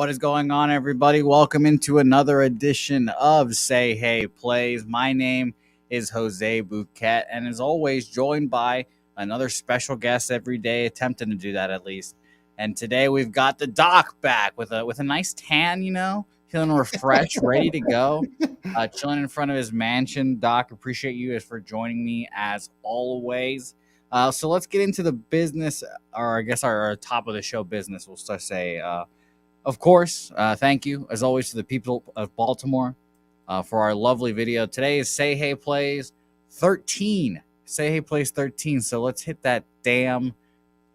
What is going on, everybody? Welcome into another edition of Say Hey Plays. My name is Jose Bouquett, and as always, joined by another special guest every day, attempting to do that at least. And today we've got the Doc back with a nice tan, feeling refreshed, ready to go, chilling in front of his mansion. Doc, appreciate you for joining me as always. So let's get into the business, or I guess our top of the show business. We'll start say. Of course, thank you, as always, to the people of Baltimore for our lovely video. Today is Say Hey Plays 13. Say Hey Plays 13. So let's hit that damn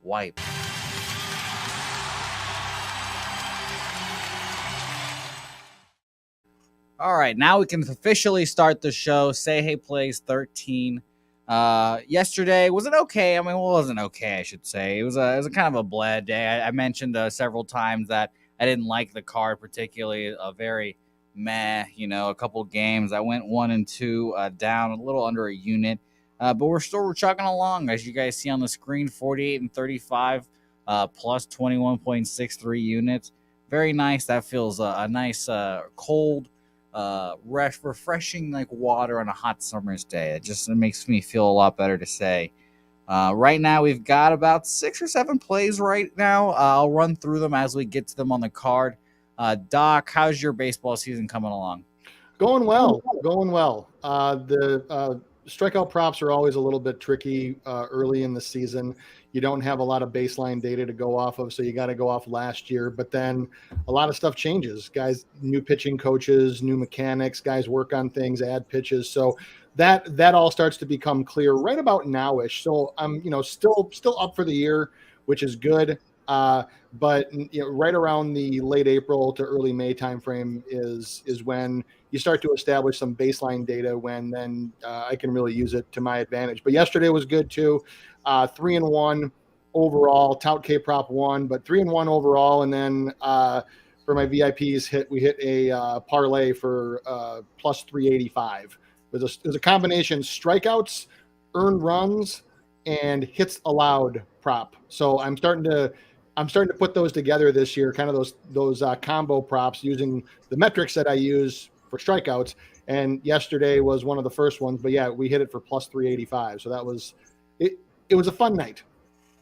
wipe. All right, now we can officially start the show. Say Hey Plays 13. Yesterday was it okay? I mean, well, it wasn't okay, I should say. It was a kind of a bleh day. I mentioned several times that I didn't like the card particularly. A very meh, a couple games. I went 1-2, down a little under a unit, but we're chugging along, as you guys see on the screen. 48 and 35, plus 21.63 units. Very nice. That feels a nice cold, refreshing like water on a hot summer's day. It makes me feel a lot better to say. Right now, we've got about 6 or 7 plays right now. I'll run through them as we get to them on the card. Doc, how's your baseball season coming along? Going well. The strikeout props are always a little bit tricky early in the season. You don't have a lot of baseline data to go off of, so you got to go off last year. But then a lot of stuff changes. Guys, new pitching coaches, new mechanics, guys work on things, add pitches. So that all starts to become clear right about now-ish. So I'm still up for the year, which is good. But right around the late April to early May timeframe is when you start to establish some baseline data, when then I can really use it to my advantage. But yesterday was good too. 3-1 overall. Tout K prop 1, but 3-1 overall. And then for my VIPs, we hit a parlay for plus 385. It was a combination strikeouts, earned runs, and hits allowed prop. So I'm starting to put those together this year, kind of those combo props using the metrics that I use for strikeouts. And yesterday was one of the first ones, but yeah, we hit it for plus 385. So that was it. It was a fun night.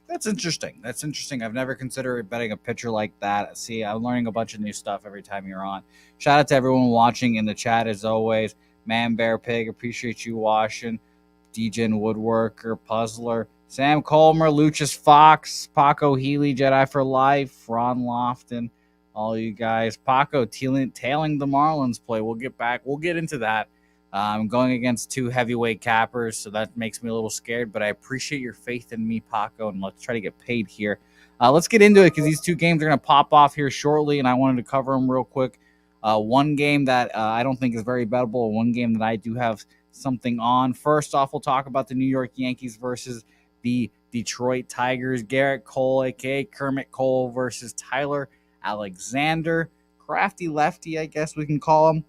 That's interesting. I've never considered betting a pitcher like that. See, I'm learning a bunch of new stuff every time you're on. Shout out to everyone watching in the chat as always. Man Bear Pig, appreciate you watching. DJ Woodworker, Puzzler, Sam Colmer, Lucius Fox, Paco Healy, Jedi for Life, Ron Lofton, all you guys. Paco tailing the Marlins play. We'll get into that. I'm going against 2 heavyweight cappers, so that makes me a little scared, but I appreciate your faith in me, Paco, and let's try to get paid here. Let's get into it, because these 2 games are going to pop off here shortly, and I wanted to cover them real quick. One game that I don't think is very bettable, one game that I do have something on. First off, we'll talk about the New York Yankees versus the Detroit Tigers. Garrett Cole, aka Kermit Cole, versus Tyler Alexander. Crafty lefty, I guess we can call him.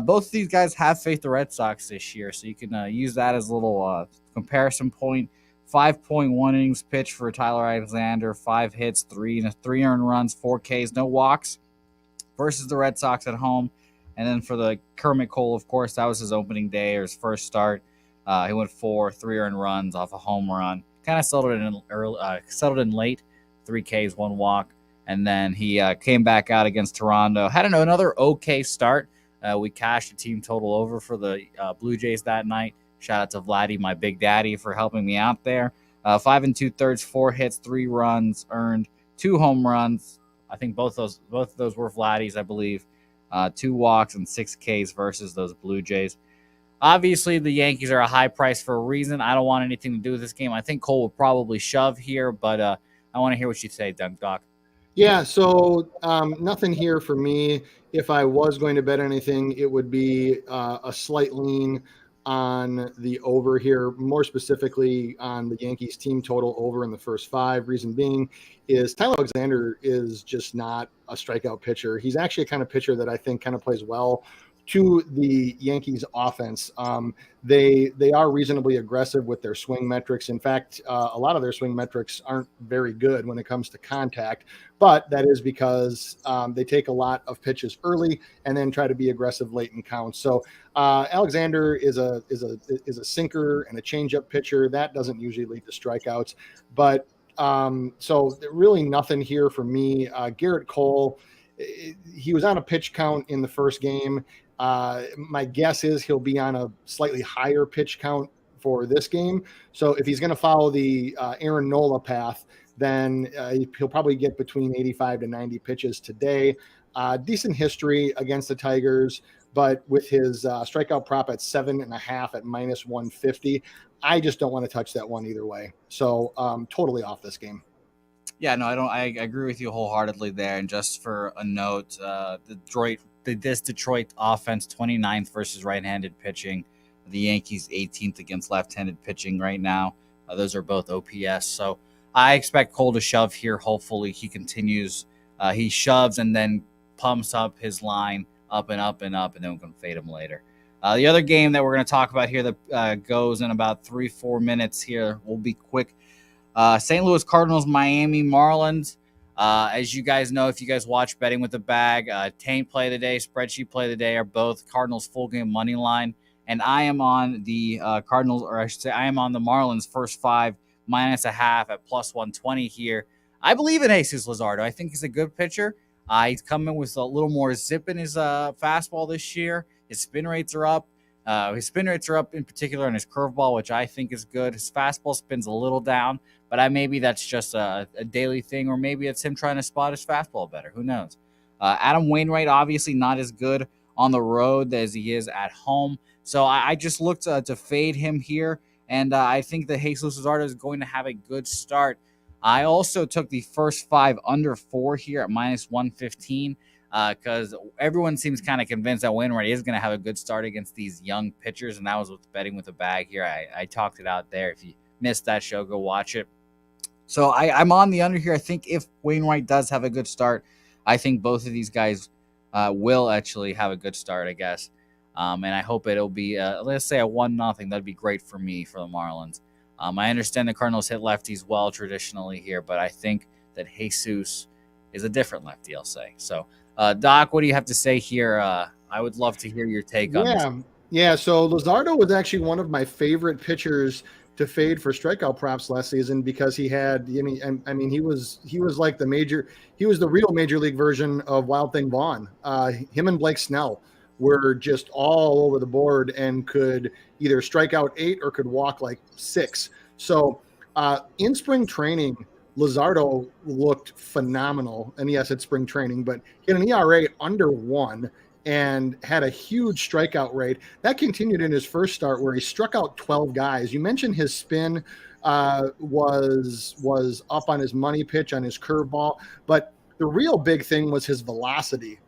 Both of these guys have faced the Red Sox this year, so you can use that as a little comparison point. 5.1 innings pitched for Tyler Alexander, 5 hits, 3 earned runs, 4 Ks, no walks, versus the Red Sox at home. And then for the Kermit Cole, of course, that was his opening day or his first start. He went 4, 3 earned runs off a home run. Kind of settled in late, 3 Ks, 1 walk, and then he came back out against Toronto. Had another okay start. We cashed a team total over for the Blue Jays that night. Shout out to Vladdy, my big daddy, for helping me out there. 5 2/3, 4 hits, 3 runs earned, 2 home runs. I think both of those were Vladdy's, I believe. 2 walks and 6 Ks versus those Blue Jays. Obviously, the Yankees are a high price for a reason. I don't want anything to do with this game. I think Cole will probably shove here, but I want to hear what you say, Doc. Yeah, so nothing here for me. If I was going to bet anything, it would be a slight lean on the over here, more specifically on the Yankees team total over in the first 5. Reason being is Tyler Alexander is just not a strikeout pitcher. He's actually a kind of pitcher that I think kind of plays well to the Yankees offense. They are reasonably aggressive with their swing metrics. In fact, a lot of their swing metrics aren't very good when it comes to contact, but that is because they take a lot of pitches early and then try to be aggressive late in counts. So Alexander is a sinker and a changeup pitcher that doesn't usually lead to strikeouts, but so really nothing here for me. Garrett Cole, he was on a pitch count in the first game. My guess is he'll be on a slightly higher pitch count for this game. So if he's going to follow the Aaron Nola path, then he'll probably get between 85 to 90 pitches today. Decent history against the Tigers, but with his strikeout prop at 7.5 at minus 150, I just don't want to touch that one either way. So totally off this game. Yeah, no, I don't. I agree with you wholeheartedly there. And just for a note, this Detroit offense 29th versus right-handed pitching. The Yankees 18th against left-handed pitching right now. Those are both OPS. So I expect Cole to shove here. Hopefully he continues. He shoves and then pumps up his line up and up and up, and then we can fade him later. The other game that we're going to talk about here that goes in about 3-4 minutes here will be quick. St. Louis Cardinals, Miami Marlins. As you guys know, if you guys watch Betting with the Bag, Taint play of the day, Spreadsheet play of the day are both Cardinals full game money line. And I am on the Cardinals, or I should say I am on the Marlins first 5 minus a half at plus 120 here. I believe in Jesus Luzardo. I think he's a good pitcher. He's coming with a little more zip in his fastball this year. His spin rates are up. His spin rates are up in particular on his curveball, which I think is good. His fastball spins a little down, but maybe that's just a daily thing, or maybe it's him trying to spot his fastball better. Who knows? Adam Wainwright, obviously not as good on the road as he is at home. So I just looked to fade him here, and I think that Jesus Luzardo is going to have a good start. I also took the first 5 under 4 here at minus 115 because everyone seems kind of convinced that Wainwright is going to have a good start against these young pitchers, and that was with Betting with a Bag here. I talked it out there. If you missed that show, go watch it. So I'm on the under here. I think if Wainwright does have a good start, I think both of these guys will actually have a good start, I guess. And I hope it'll be, let's say, a 1-0. That'd be great for me for the Marlins. I understand the Cardinals hit lefties well traditionally here, but I think that Jesus is a different lefty, I'll say. So, Doc, what do you have to say here? I would love to hear your take on this. Yeah, so Luzardo was actually one of my favorite pitchers to fade for strikeout props last season because he had, he was like he was the real major league version of Wild Thing Vaughn. Him and Blake Snell were just all over the board and could either strike out 8 or could walk like 6. So in spring training, Luzardo looked phenomenal. And yes, it's spring training, but he had an ERA under 1 and had a huge strikeout rate. That continued in his first start where he struck out 12 guys. You mentioned his spin was up on his money pitch, on his curveball, but the real big thing was his velocity.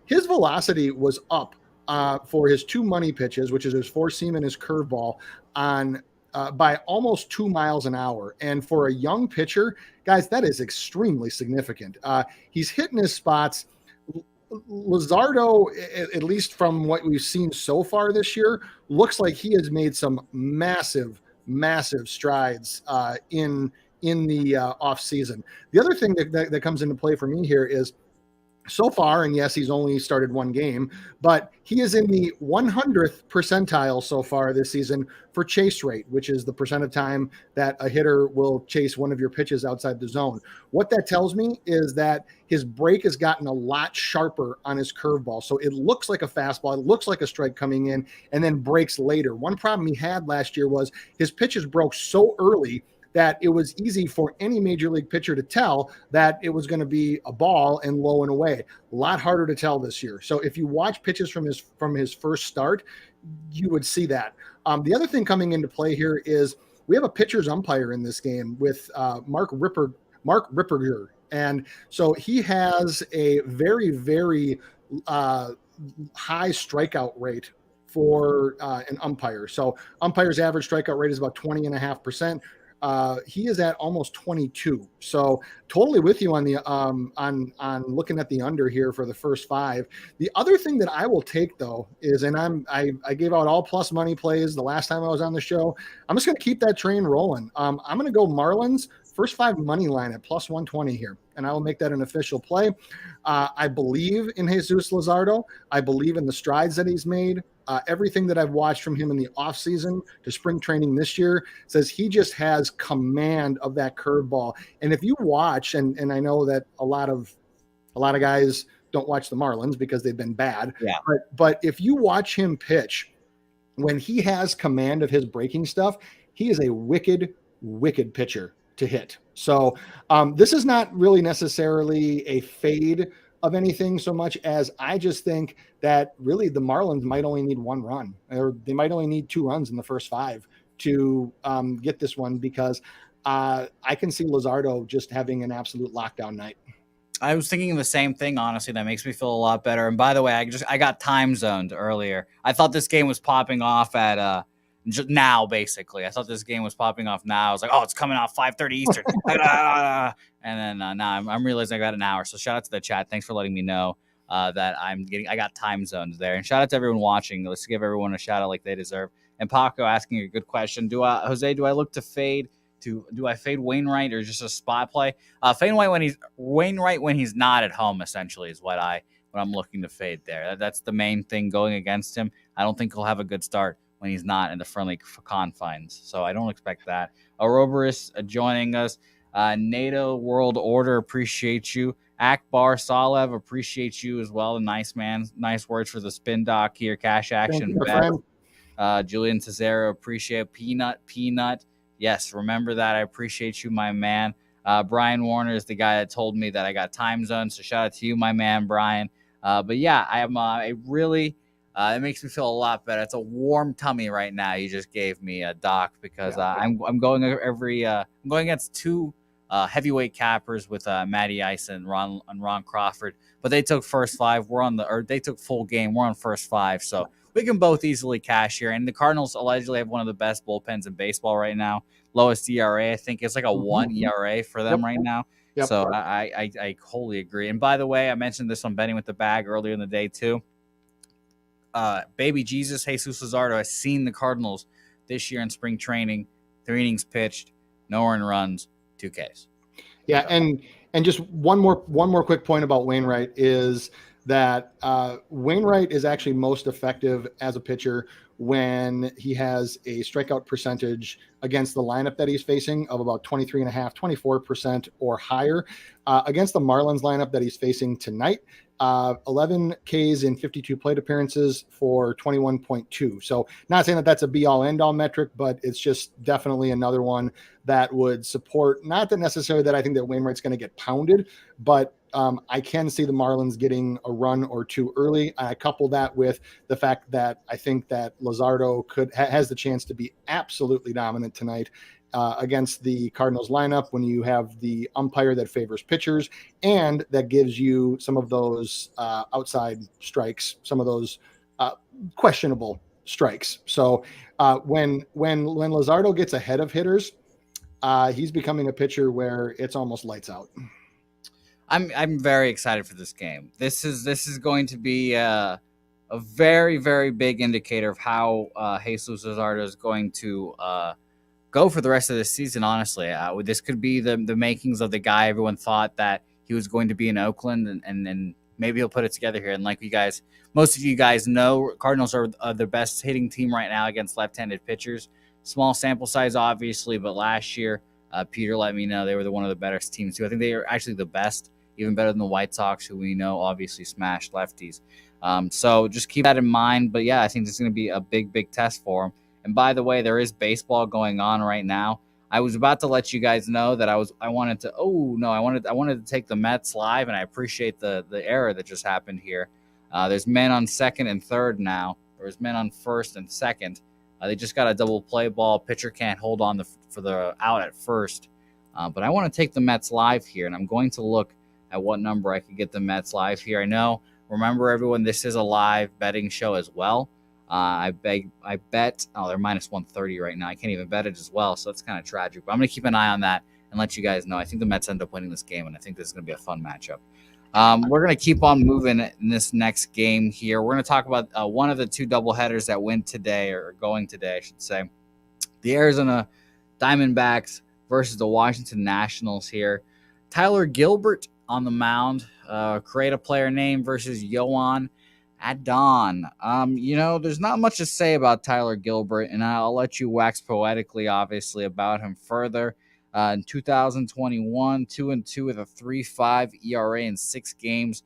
His velocity was up for his 2 money pitches, which is his 4-seam and his curveball, on by almost 2 miles an hour. And for a young pitcher, guys, that is extremely significant. He's hitting his spots. Luzardo, at least from what we've seen so far this year, looks like he has made some massive strides in the off season. The other thing that comes into play for me here is so far, and yes, he's only started 1 game, but he is in the 100th percentile so far this season for chase rate, which is the percent of time that a hitter will chase one of your pitches outside the zone. What that tells me is that his break has gotten a lot sharper on his curveball. So it looks like a fastball, it looks like a strike coming in, and then breaks later. One problem he had last year was his pitches broke so early that it was easy for any major league pitcher to tell that it was going to be a ball and low and away. A lot harder to tell this year. So if you watch pitches from his first start, you would see that. The other thing coming into play here is we have a pitcher's umpire in this game with Mark Ripperger. And so he has a very, very high strikeout rate for an umpire. So umpires' average strikeout rate is about 20.5%. He is at almost 22. So totally with you on the on looking at the under here for the first 5. The other thing that I will take though is, and I gave out all plus money plays the last time I was on the show. I'm just going to keep that train rolling. I'm going to go Marlins first 5 money line at plus 120 here, and I will make that an official play. I believe in Jesus Luzardo. I believe in the strides that he's made. Everything that I've watched from him in the offseason to spring training this year says he just has command of that curveball. And if you watch, and I know that a lot of guys don't watch the Marlins because they've been bad, Yeah. but if you watch him pitch, when he has command of his breaking stuff, he is a wicked pitcher to hit. So this is not really necessarily a fade of anything so much as I just think that really the Marlins might only need 1 run, or they might only need 2 runs in the first 5 to get this one, because I can see Luzardo just having an absolute lockdown night. I was thinking the same thing, honestly. That makes me feel a lot better. And by the way, I got time zoned earlier. I thought this game was popping off at now, basically. I thought this game was popping off now. I was like, oh, it's coming off 5:30 Eastern. And then now I'm realizing I got an hour. So shout out to the chat. Thanks for letting me know that I got time zones there. And shout out to everyone watching. Let's give everyone a shout out like they deserve. And Paco asking a good question. Do I look to fade? Do I fade Wainwright or just a spot play? Fade Wainwright when he's not at home, essentially, is what I'm looking to fade there. That's the main thing going against him. I don't think he'll have a good start when he's not in the friendly confines. So I don't expect that. Ouroboros joining us. NATO World Order, appreciate you. Akbar Salev, appreciate you as well. A nice man. Nice words for the spin doc here. Cash action bet. Julian Cesaro, appreciate Peanut. Yes, remember that. I appreciate you, my man. Brian Warner is the guy that told me that I got time zone. So shout out to you, my man, Brian. But yeah, I am it makes me feel a lot better. It's a warm tummy right now. You just gave me a doc because I'm going I'm going against 2 heavyweight cappers with Matty Ice and Ron Crawford. But they took first 5. They took full game. We're on first 5. So we can both easily cash here. And the Cardinals allegedly have one of the best bullpens in baseball right now. Lowest ERA, I think it's like a 1 ERA for them right now. Yep. So I wholly agree. And by the way, I mentioned this on Betting with the Bag earlier in the day too. Baby Jesus Luzardo has seen the Cardinals this year in spring training. 3 innings pitched, no earned runs, 2 Ks. Yeah, and just one more quick point about Wainwright is that Wainwright is actually most effective as a pitcher when he has a strikeout percentage against the lineup that he's facing of about 23.5%, 24% or higher. Against the Marlins lineup that he's facing tonight, 11 Ks in 52 plate appearances for 21.2. So not saying that that's a be-all, end-all metric, but it's just definitely another one that would support, not that necessarily that I think that Wainwright's going to get pounded, but I can see the Marlins getting a run or 2 early. I couple that with the fact that I think that Luzardo has the chance to be absolutely dominant tonight against the Cardinals lineup when you have the umpire that favors pitchers and that gives you some of those outside strikes, some of those questionable strikes. So when Luzardo gets ahead of hitters, he's becoming a pitcher where it's almost lights out. I'm very excited for this game. This is going to be a very, very big indicator of how Jesus Luzardo is going to go for the rest of the season. Honestly, this could be the makings of the guy everyone thought that he was going to be in Oakland, and maybe he'll put it together here. And like most of you guys know, Cardinals are the best hitting team right now against left-handed pitchers. Small sample size, obviously, but last year, Peter let me know they were one of the better teams too. I think they are actually the best. Even better than the White Sox, who we know obviously smashed lefties. So just keep that in mind. But yeah, I think this is going to be a big, big test for him. And by the way, there is baseball going on right now. I was about to let you guys know that I wanted to take the Mets live, and I appreciate the error that just happened here. There's men on second and third now. There's men on first and second. They just got a double play ball. Pitcher can't hold on for the out at first. But I want to take the Mets live here, and I'm going to look at what number I could get the Mets live here. Remember everyone, this is a live betting show as well. I bet, oh, they're minus 130 right now. I can't even bet it as well. So that's kind of tragic. But I'm going to keep an eye on that and let you guys know. I think the Mets end up winning this game, and I think this is going to be a fun matchup. We're going to keep on moving in this next game here. We're going to talk about one of the two doubleheaders that win today, or going today, I should say. The Arizona Diamondbacks versus the Washington Nationals here. Tyler Gilbert on the mound. Create a player name versus Yoan Adon. There's not much to say about Tyler Gilbert, and I'll let you wax poetically, obviously, about him further. In 2021, 2-2 with a 3.5 ERA in 6 games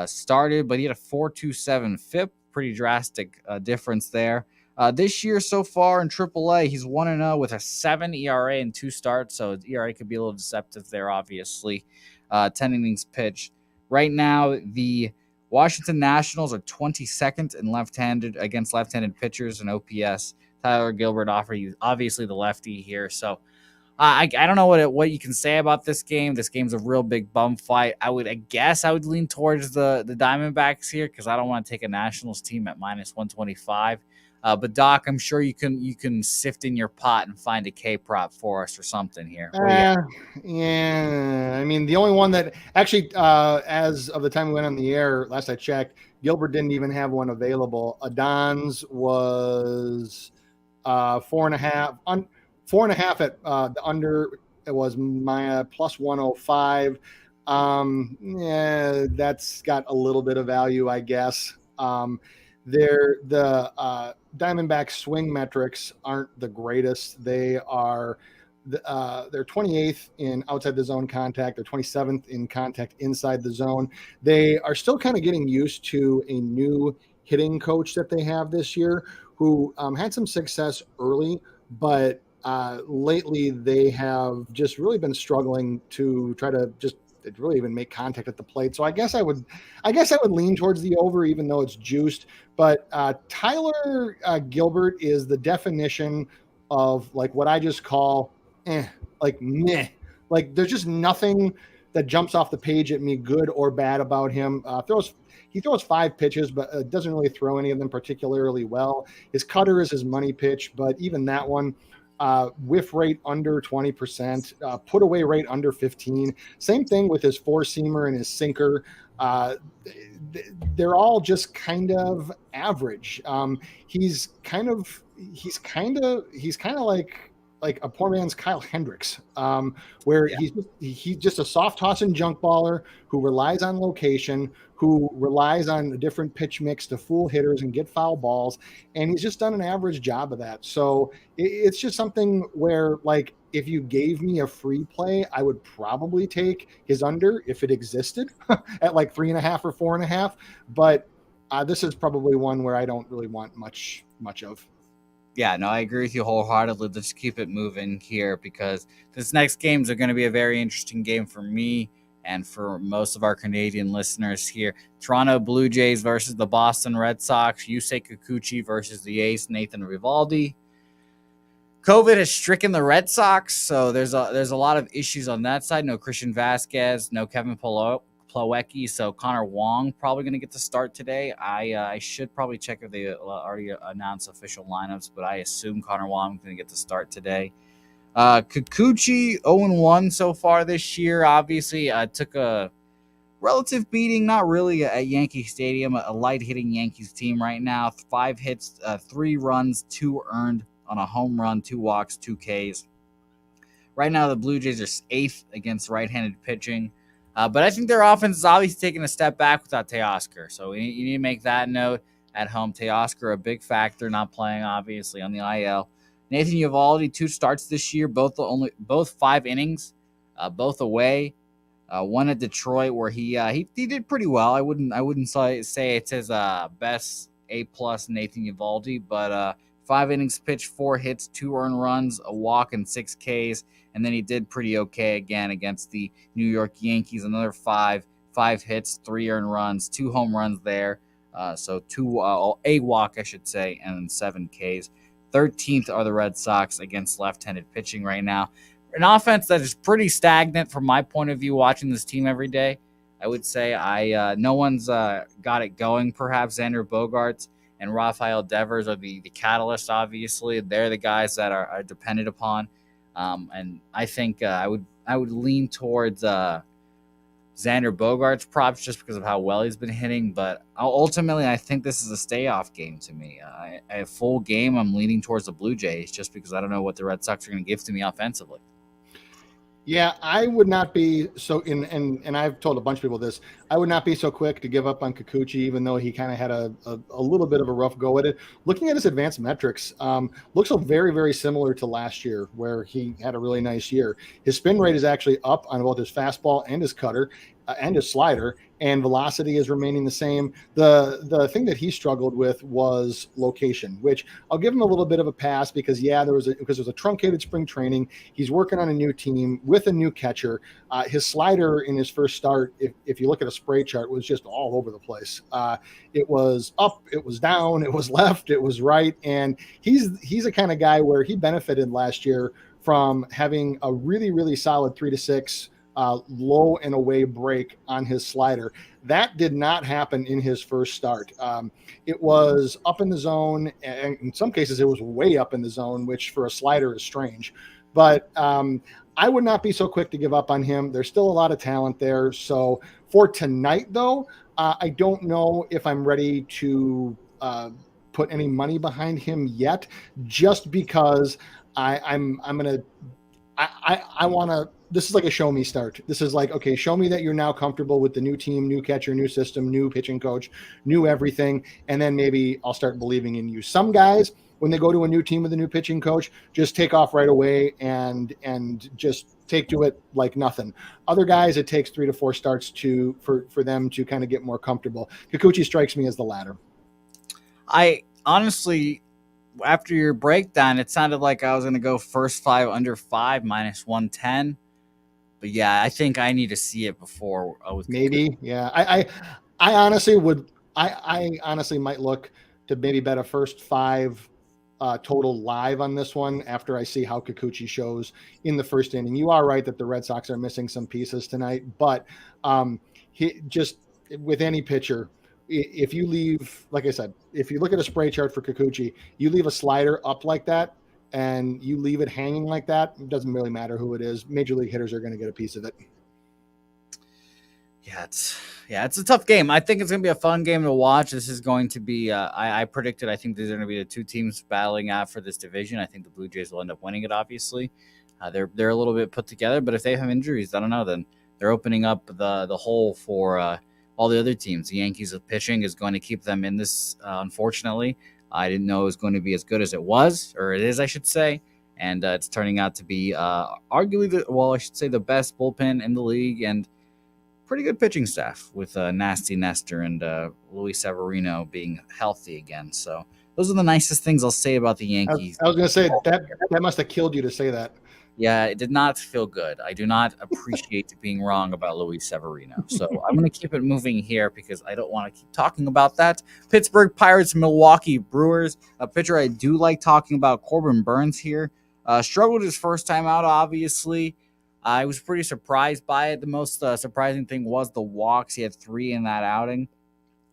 started, but he had a 4.27 FIP. Pretty drastic difference there. This year so far in AAA, he's 1-0 with a 7 ERA in 2 starts, so his ERA could be a little deceptive there, obviously. 10 innings pitched. Right now, the Washington Nationals are 22nd in left-handed against left-handed pitchers in OPS. Tyler Gilbert obviously the lefty here, so I don't know what you can say about this game. This game's a real big bum fight. I would lean towards the Diamondbacks here because I don't want to take a Nationals team at minus 125. But Doc, I'm sure you can sift in your pot and find a K prop for us or something here. Yeah. I mean, the only one that actually, as of the time we went on the air, last I checked, Gilbert didn't even have one available. Adon's was 4.5 at the under. It was my plus 105. Yeah, that's got a little bit of value, I guess. The Diamondback swing metrics aren't the greatest. They're 28th in outside the zone contact. They're 27th in contact inside the zone. They are still kind of getting used to a new hitting coach that they have this year, who had some success early, but lately they have just really been struggling to try to just really even make contact at the plate. So I guess I would lean towards the over, even though it's juiced. But Tyler Gilbert is the definition of like what I just call like meh. Like there's just nothing that jumps off the page at me, good or bad, about him. He throws 5 pitches, but doesn't really throw any of them particularly well. His cutter is his money pitch, but even that one, whiff rate under 20%, put away rate under 15. Same thing with his 4-seamer and his sinker. They're all just kind of average. He's kind of like a poor man's Kyle Hendricks, where he's just a soft tossing junk baller who relies on location, who relies on a different pitch mix to fool hitters and get foul balls. And he's just done an average job of that. So it's just something where, like, if you gave me a free play, I would probably take his under if it existed at like 3.5 or 4.5. But this is probably one where I don't really want much of. Yeah, no, I agree with you wholeheartedly. Let's keep it moving here because this next games are going to be a very interesting game for me and for most of our Canadian listeners here. Toronto Blue Jays versus the Boston Red Sox. Yusei Kikuchi versus the ace Nathan Eovaldi. COVID has stricken the Red Sox, so there's a lot of issues on that side. No Christian Vasquez, no Kevin Plawecki, so Connor Wong probably going to get the start today. I should probably check if they already announced official lineups, but I assume Connor Wong is going to get the start today. Kikuchi 0-1 so far this year. Obviously, took a relative beating, not really at Yankee Stadium, a light hitting Yankees team right now. 5 hits, 3 runs, 2 earned on a home run, 2 walks, 2 Ks. Right now, the Blue Jays are 8th against right-handed pitching. But I think their offense is obviously taking a step back without Teoscar. So you need to make that note at home. Teoscar, a big factor, not playing, obviously, on the IL. Nathan Eovaldi, 2 starts this year, both 5 innings, both away. One at Detroit where he did pretty well. I wouldn't say it's his best A+ Nathan Eovaldi, but 5 innings pitched, 4 hits, 2 earned runs, a walk, and 6 Ks. And then he did pretty okay again against the New York Yankees. Another 5 hits, 3 earned runs, 2 home runs there. So a walk, I should say, and 7 Ks. 13th are the Red Sox against left-handed pitching right now. An offense that is pretty stagnant from my point of view watching this team every day. I would say no one's got it going, perhaps Xander Bogaerts and Rafael Devers are the catalyst. Obviously, they're the guys that are dependent upon. And I think I would lean towards Xander Bogaerts props just because of how well he's been hitting. But ultimately, I think this is a stay off game to me. A full game, I'm leaning towards the Blue Jays just because I don't know what the Red Sox are going to give to me offensively. Yeah, I would not be so and I've told a bunch of people this. I would not be so quick to give up on Kikuchi, even though he kind of had a little bit of a rough go at it. Looking at his advanced metrics, looks very, very similar to last year, where he had a really nice year. His spin rate is actually up on both his fastball and his cutter and his slider, and velocity is remaining the same. The thing that he struggled with was location, which I'll give him a little bit of a pass because there was a truncated spring training. He's working on a new team with a new catcher. His slider in his first start, if you look at a spray chart, was just all over the place. It was up, it was down, it was left, it was right, and he's a kind of guy where he benefited last year from having a really, really solid 3-6 low and away break on his slider. That did not happen in his first start. It was up in the zone, and in some cases it was way up in the zone, which for a slider is strange. But I would not be so quick to give up on him. There's still a lot of talent there. So for tonight, though, I don't know if I'm ready to put any money behind him yet, just because I'm gonna. I want to. This is like a show me start. This is like, okay, show me that you're now comfortable with the new team, new catcher, new system, new pitching coach, new everything, and then maybe I'll start believing in you. Some guys, when they go to a new team with a new pitching coach, just take off right away and just take to it like nothing. Other guys, it takes 3 to 4 starts for them to kind of get more comfortable. Kikuchi strikes me as the latter. I honestly, after your breakdown, it sounded like I was going to go first 5 under 5 minus 110. But yeah, I think I need to see it before. Maybe, yeah. I honestly would. I honestly might look to maybe bet a first 5 total live on this one after I see how Kikuchi shows in the first inning. You are right that the Red Sox are missing some pieces tonight, but just with any pitcher, if you leave, like I said, if you look at a spray chart for Kikuchi, you leave a slider up like that, and you leave it hanging like that, it doesn't really matter who it is. Major league hitters are going to get a piece of it. Yeah, it's a tough game. I think it's going to be a fun game to watch. This is going to be, I predicted, I think there's going to be the 2 teams battling out for this division. I think the Blue Jays will end up winning it, obviously. They're a little bit put together, but if they have injuries, I don't know, then they're opening up the hole for all the other teams. The Yankees' pitching is going to keep them in this, unfortunately. I didn't know it was going to be as good as it was, or it is, I should say. And it's turning out to be arguably, the best bullpen in the league and pretty good pitching staff with Nasty Nestor and Luis Severino being healthy again. So those are the nicest things I'll say about the Yankees. I was going to say that must have killed you to say that. Yeah, it did not feel good. I do not appreciate being wrong about Luis Severino. So I'm going to keep it moving here because I don't want to keep talking about that. Pittsburgh Pirates, Milwaukee Brewers. A pitcher I do like talking about, Corbin Burnes here. Struggled his first time out, obviously. I was pretty surprised by it. The most surprising thing was the walks. He had 3 in that outing.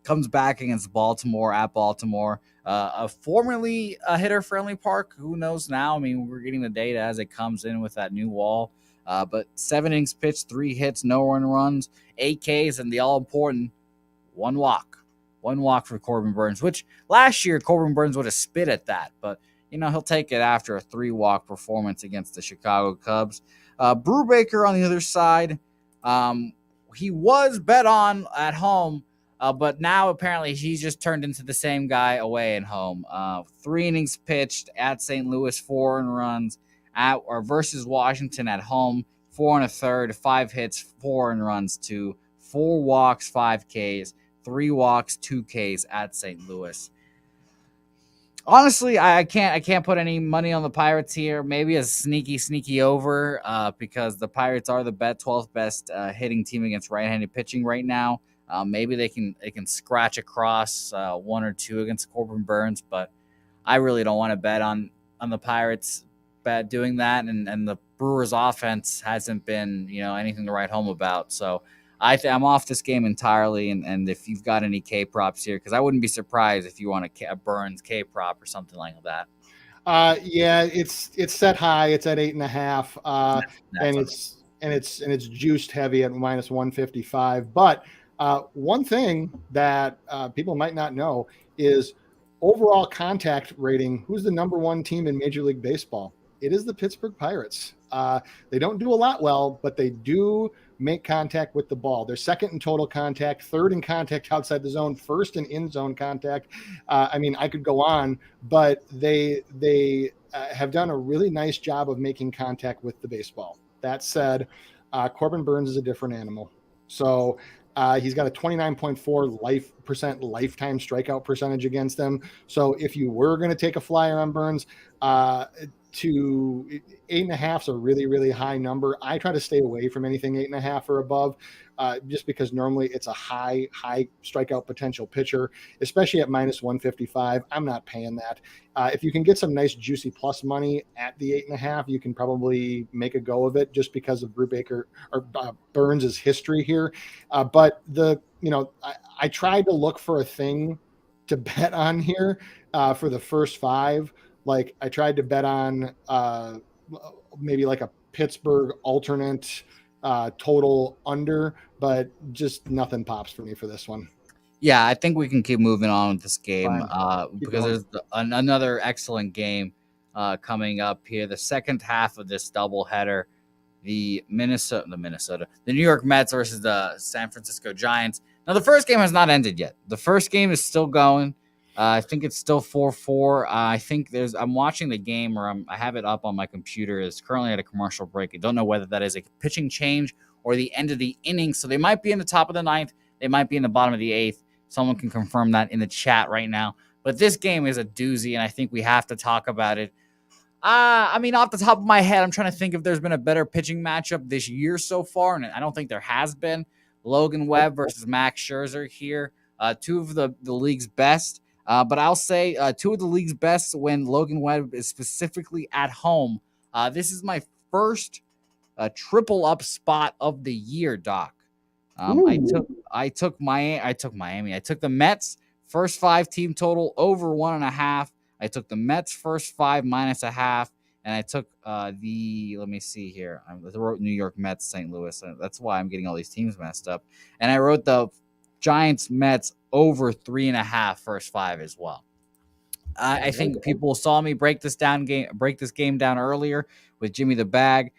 Comes back against Baltimore at Baltimore. Formerly a hitter-friendly park. Who knows now? I mean, we're getting the data as it comes in with that new wall. But 7 innings pitched, 3 hits, no runs, 8 Ks, and the all-important 1 walk. 1 walk for Corbin Burnes, which last year Corbin Burnes would have spit at that. But, he'll take it after a 3-walk performance against the Chicago Cubs. Brubaker on the other side, he was bet on at home, but now apparently he's just turned into the same guy away and home. 3 innings pitched at St. Louis, 4 runs versus Washington at home, 4 1/3, 5 hits, 4 runs to 4 walks, 5 Ks, 3 walks, 2 Ks at St. Louis. Honestly, I can't put any money on the Pirates here. Maybe a sneaky over because the Pirates are the 12th best hitting team against right-handed pitching right now. Maybe they can scratch across 1 or 2 against Corbin Burnes, but I really don't want to bet on the Pirates doing that. And the Brewers' offense hasn't been anything to write home about. So I'm off this game entirely, and if you've got any K props here, because I wouldn't be surprised if you want a Burns K prop or something like that. Yeah, it's set high. It's at 8.5, and Definitely. it's juiced heavy at minus 155. But one thing that people might not know is overall contact rating. Who's the number one team in Major League Baseball? It is the Pittsburgh Pirates. They don't do a lot well, but they do make contact with the ball. They're second in total contact, third in contact outside the zone, first in zone contact. I mean, I could go on, but they have done a really nice job of making contact with the baseball. That said, Corbin Burns is a different animal. So he's got a 29.4% lifetime strikeout percentage against them. So if you were going to take a flyer on Burns, to 8.5 is a really, really high number. I try to stay away from anything 8.5 or above, just because normally it's a high strikeout potential pitcher, especially at minus 155. I'm not paying that. If you can get some nice juicy plus money at the 8.5, you can probably make a go of it just because of Brubaker or Burns' history here. But I tried to look for a thing to bet on here for the first five. Like I tried to bet on maybe like a Pittsburgh alternate total under, but just nothing pops for me for this one. Yeah, I think we can keep moving on with this game because going. there's another excellent game coming up here. The second half of this doubleheader, the New York Mets versus the San Francisco Giants. Now, the first game has not ended yet. The first game is still going. I think it's still 4-4. I think I'm watching the game, or I have it up on my computer. It's currently at a commercial break. I don't know whether that is a pitching change or the end of the inning. So they might be in the top of the ninth. They might be in the bottom of the eighth. Someone can confirm that in the chat right now. But this game is a doozy, and I think we have to talk about it. I mean, off the top of my head, I'm trying to think if there's been a better pitching matchup this year so far, and I don't think there has been. Logan Webb versus Max Scherzer here, two of the league's best. But I'll say two of the league's best when Logan Webb is specifically at home. This is my first triple up spot of the year, Doc. I took Miami. I took the Mets first five team total over 1.5. I took the Mets first five minus a half, and I took let me see here. I wrote New York Mets, St. Louis. That's why I'm getting all these teams messed up. And I wrote the Giants Mets over 3.5 first five as well. I think people saw me break this game down earlier with Jimmy the Bag.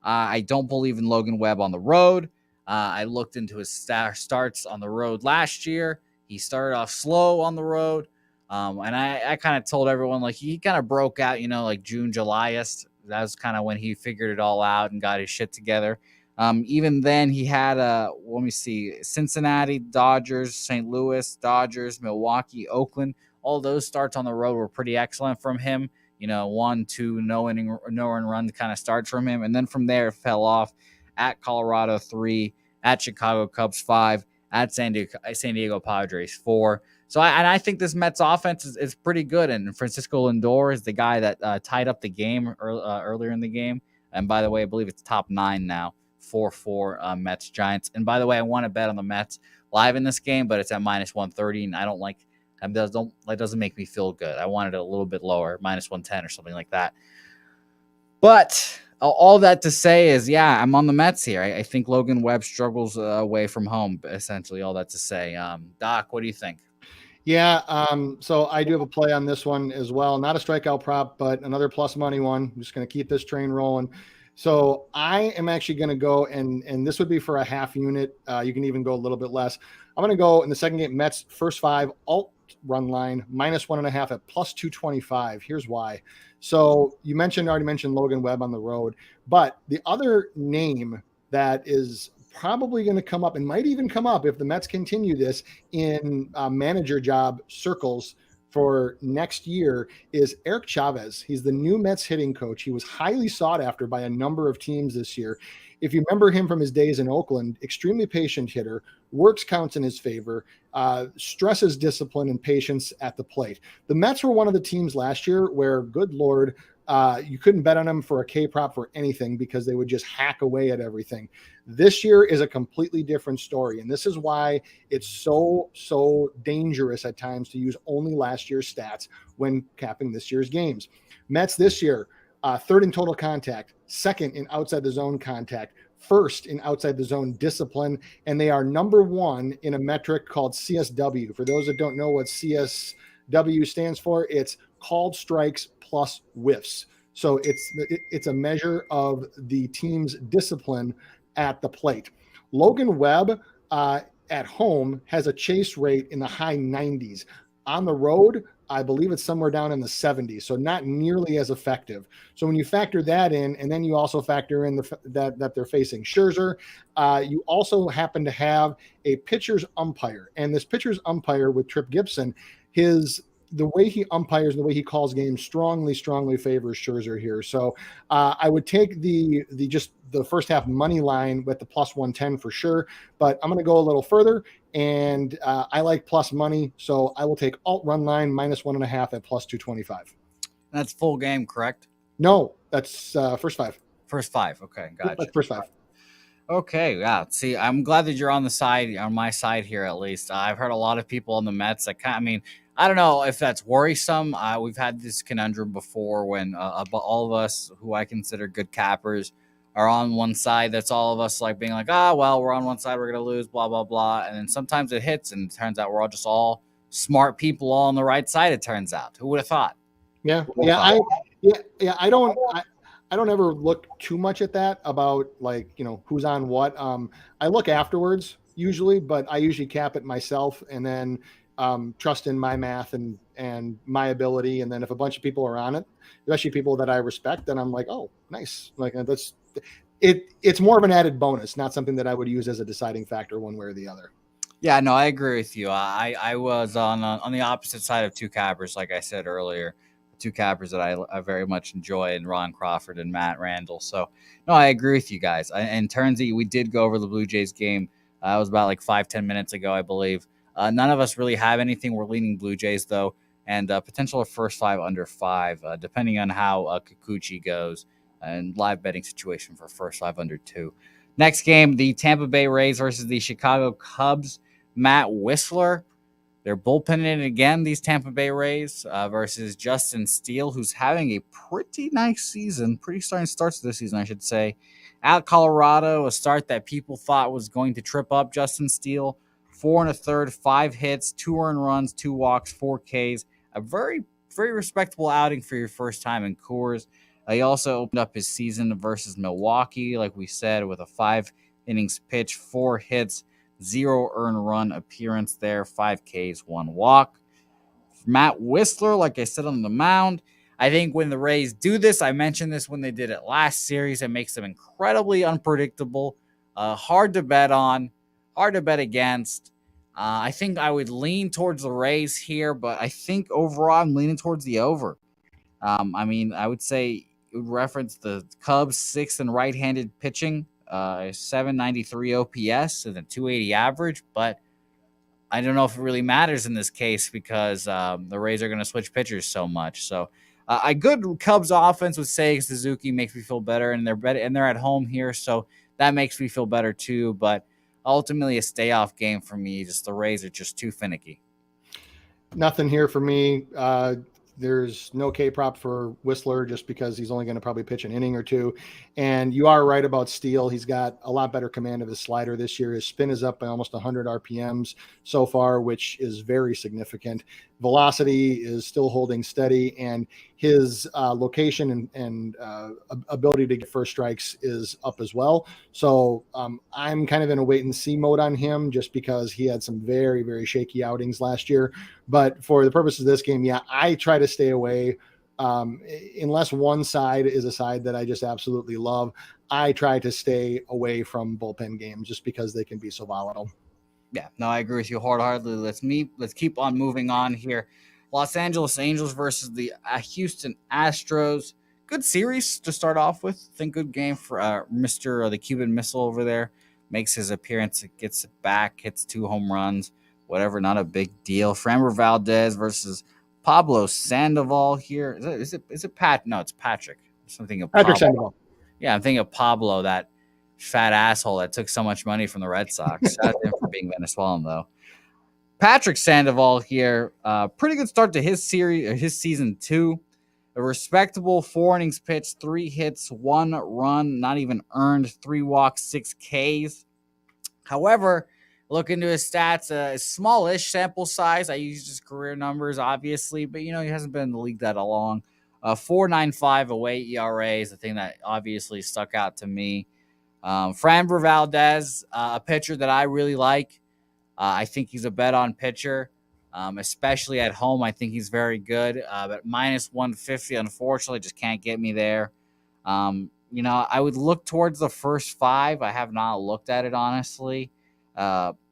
I don't believe in Logan Webb on the road. I looked into his starts on the road last year. He started off slow on the road. And I kind of told everyone, like, he kind of broke out, like June, Julyist. That was kind of when he figured it all out and got his shit together. Even then, he had let me see, Cincinnati, Dodgers, St. Louis, Dodgers, Milwaukee, Oakland. All those starts on the road were pretty excellent from him. 1, 2, no run kind of starts from him. And then from there, it fell off at Colorado 3, at Chicago Cubs 5, at San Diego Padres 4. So I think this Mets offense is pretty good. And Francisco Lindor is the guy that tied up the game earlier in the game. And by the way, I believe it's top 9 now. 4-4 Mets Giants. And by the way, I want to bet on the Mets live in this game, but it's at minus 130, and I don't like that. Doesn't make me feel good. I wanted it a little bit lower, minus 110 or something like that. But all that to say is, yeah, I'm on the Mets here. I think Logan Webb struggles away from home. Essentially, all that to say. Doc, what do you think? Yeah, so I do have a play on this one as well. Not a strikeout prop, but another plus money one. I'm just going to keep this train rolling. So I am actually going to go, and this would be for a half unit. You can even go a little bit less. I'm going to go in the second game, Mets first five, alt run line, minus 1.5 at plus 225. Here's why. So you already mentioned Logan Webb on the road, but the other name that is probably going to come up and might even come up if the Mets continue this in manager job circles for next year is Eric Chavez. He's the new Mets hitting coach. He was highly sought after by a number of teams this year. if you remember him from his days in Oakland, extremely patient hitter, works counts in his favor, stresses discipline and patience at the plate. The Mets were one of the teams last year where, good Lord, you couldn't bet on them for a K prop for anything because they would just hack away at everything. This year is a completely different story. And this is why it's so dangerous at times to use only last year's stats when capping this year's games. Mets this year, third in total contact, second in outside the zone contact, first in outside the zone discipline, and they are number one in a metric called CSW. For those that don't know what CSW stands for, it's called strikes plus whiffs. So it's a measure of the team's discipline at the plate. Logan Webb at home has a chase rate in the high 90s. On the road, I believe it's somewhere down in the 70s, so not nearly as effective. So when you factor that in, and then you also factor in that they're facing Scherzer, you also happen to have a pitcher's umpire. And this pitcher's umpire with Tripp Gibson, the way he umpires, the way he calls games strongly favors Scherzer here. So I would take the first half money line with the plus 110 for sure, but I'm going to go a little further, and I like plus money. So I will take alt run line minus 1.5 at plus 225. That's full game, correct? No, that's first five. First five. Okay. Gotcha. That's first five. Okay, yeah. See, I'm glad that you're on my side here at least. I've heard a lot of people on the Mets that I don't know if that's worrisome. We've had this conundrum before when all of us who I consider good cappers are on one side. That's all of us like being like, well, we're on one side, we're going to lose, blah, blah, blah. And then sometimes it hits and it turns out we're all smart people all on the right side, it turns out. Who would have thought? Yeah. I don't ever look too much at that about who's on what. I look afterwards usually, but I usually cap it myself and then trust in my math and my ability. And then if a bunch of people are on it, especially people that I respect, then I'm like, oh, nice. Like it's more of an added bonus, not something that I would use as a deciding factor one way or the other. Yeah, no, I agree with you. I was on the opposite side of two cappers, like I said earlier. Two cappers that I very much enjoy, and Ron Crawford and Matt Randall. So, no, I agree with you guys. And turns out we did go over the Blue Jays game. It was about like 5-10 minutes ago, I believe. None of us really have anything. We're leaning Blue Jays, though, and potential of first five under five, depending on how Kikuchi goes, and live betting situation for first five under two. Next game, the Tampa Bay Rays versus the Chicago Cubs. Matt Whistler. They're bullpenning it again, these Tampa Bay Rays, versus Justin Steele, who's having a pretty nice season, pretty starting starts this season, I should say. At Colorado, a start that people thought was going to trip up Justin Steele. 4 1/3, 5 hits, 2 earned runs, 2 walks, 4 Ks. A very, very respectable outing for your first time in Coors. He also opened up his season versus Milwaukee, like we said, with a 5 innings pitch, 4 hits, 0 earned run appearance there, 5 Ks, 1 walk. Matt Whistler, like I said, on the mound. I think when the Rays do this, I mentioned this when they did it last series, it makes them incredibly unpredictable, hard to bet on, hard to bet against. I think I would lean towards the Rays here, but I think overall I'm leaning towards the over. I would say it would reference the Cubs' 6th in right-handed pitching, 793 OPS and a 280 average, but I don't know if it really matters in this case because the Rays are going to switch pitchers so much. So a good Cubs offense with Seiya Suzuki makes me feel better, and they're at home here, so that makes me feel better too. But ultimately, a stay off game for me. Just the Rays are just too finicky. Nothing here for me. There's no K prop for Whistler just because he's only going to probably pitch an inning or two. And you are right about Steele. He's got a lot better command of his slider this year. His spin is up by almost 100 RPMs so far, which is very significant. Velocity is still holding steady, and his location and ability to get first strikes is up as well. So I'm kind of in a wait and see mode on him just because he had some very, very shaky outings last year. But for the purpose of this game, yeah, I try to stay away unless one side is a side that I just absolutely love. I try to stay away from bullpen games just because they can be so volatile. Yeah, no, I agree with you wholeheartedly. Let's keep on moving on here. Los Angeles Angels versus the Houston Astros. good series to start off with. I think good game for Mr. The Cuban Missile over there. Makes his appearance, gets it back, hits 2 home runs, whatever, not a big deal. Framber Valdez versus Pablo Sandoval here. Is it Pat? No, it's Patrick. Something of Patrick Pablo. Sandoval. Yeah, I'm thinking of Pablo, that fat asshole that took so much money from the Red Sox. Shout out to him for being Venezuelan, though. Patrick Sandoval here, pretty good start to his season 2. A respectable 4 innings pitched, 3 hits, 1 run, not even earned, 3 walks, 6 Ks. However, look into his stats, a smallish sample size. I use his career numbers, obviously, but he hasn't been in the league that long. 4.95 away ERA is the thing that obviously stuck out to me. Framber Valdez, a pitcher that I really like. I think he's a bet-on pitcher, especially at home. I think he's very good, but minus 150, unfortunately, just can't get me there. I would look towards the first 5. I have not looked at it, honestly.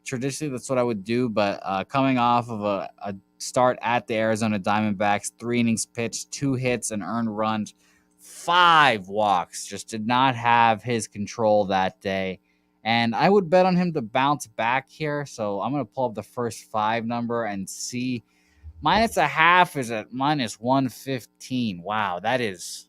Traditionally, that's what I would do, but coming off of a start at the Arizona Diamondbacks, 3 innings pitched, 2 hits, and earned runs, 5 walks, just did not have his control that day. And I would bet on him to bounce back here. So I'm going to pull up the first 5 number and see. -0.5 is at minus 115. Wow, that is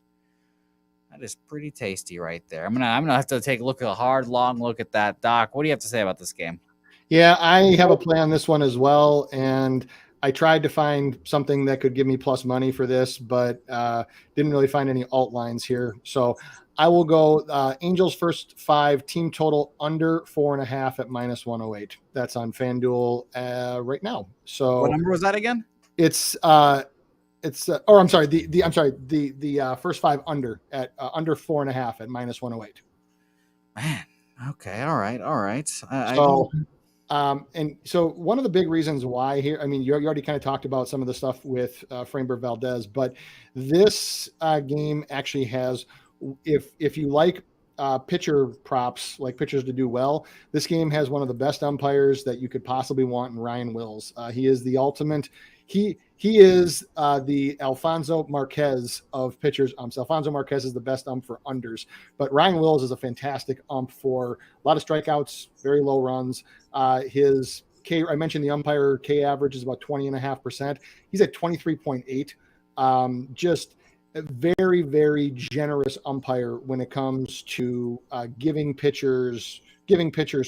pretty tasty right there. I'm gonna have to take a hard, long look at that. Doc, what do you have to say about this game? Yeah, I have a play on this one as well, and I tried to find something that could give me plus money for this, but didn't really find any alt lines here. So I will go Angels first 5, team total under 4.5 at minus 108. That's on FanDuel right now. So what number was that again? It's I'm sorry, the first 5 under at under 4.5 at minus 108. Man, okay, all right. And so one of the big reasons why here, I mean, you already kind of talked about some of the stuff with Framber Valdez, but this game actually has, if you like pitcher props, like pitchers to do well, this game has one of the best umpires that you could possibly want in Ryan Wills. He is the ultimate. He is the Alfonso Marquez of pitchers umps. Alfonso Marquez is the best ump for unders, but Ryan Wills is a fantastic ump for a lot of strikeouts, very low runs. His K, I mentioned the umpire K average is about 20.5%. He's at 23.8. Just a very, very generous umpire when it comes to giving pitchers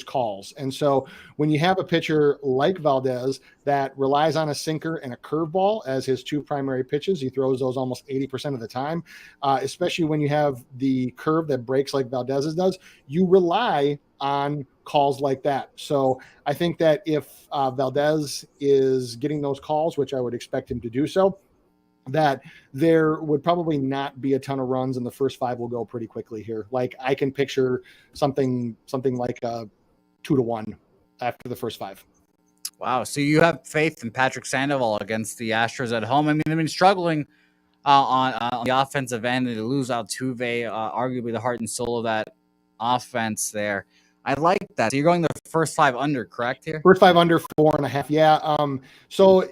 calls. And so when you have a pitcher like Valdez that relies on a sinker and a curveball as his 2 primary pitches, he throws those almost 80% of the time, especially when you have the curve that breaks like Valdez's does, you rely on calls like that. So I think that if Valdez is getting those calls, which I would expect him to do so, that there would probably not be a ton of runs, and the first 5 will go pretty quickly here. Like I can picture something like a 2-1 after the first 5. Wow. So you have faith in Patrick Sandoval against the Astros at home. I mean, they've been struggling on the offensive end. They lose Altuve, arguably the heart and soul of that offense there. I like that. So you're going the first 5 under, correct here? First 5 under 4.5. Yeah. So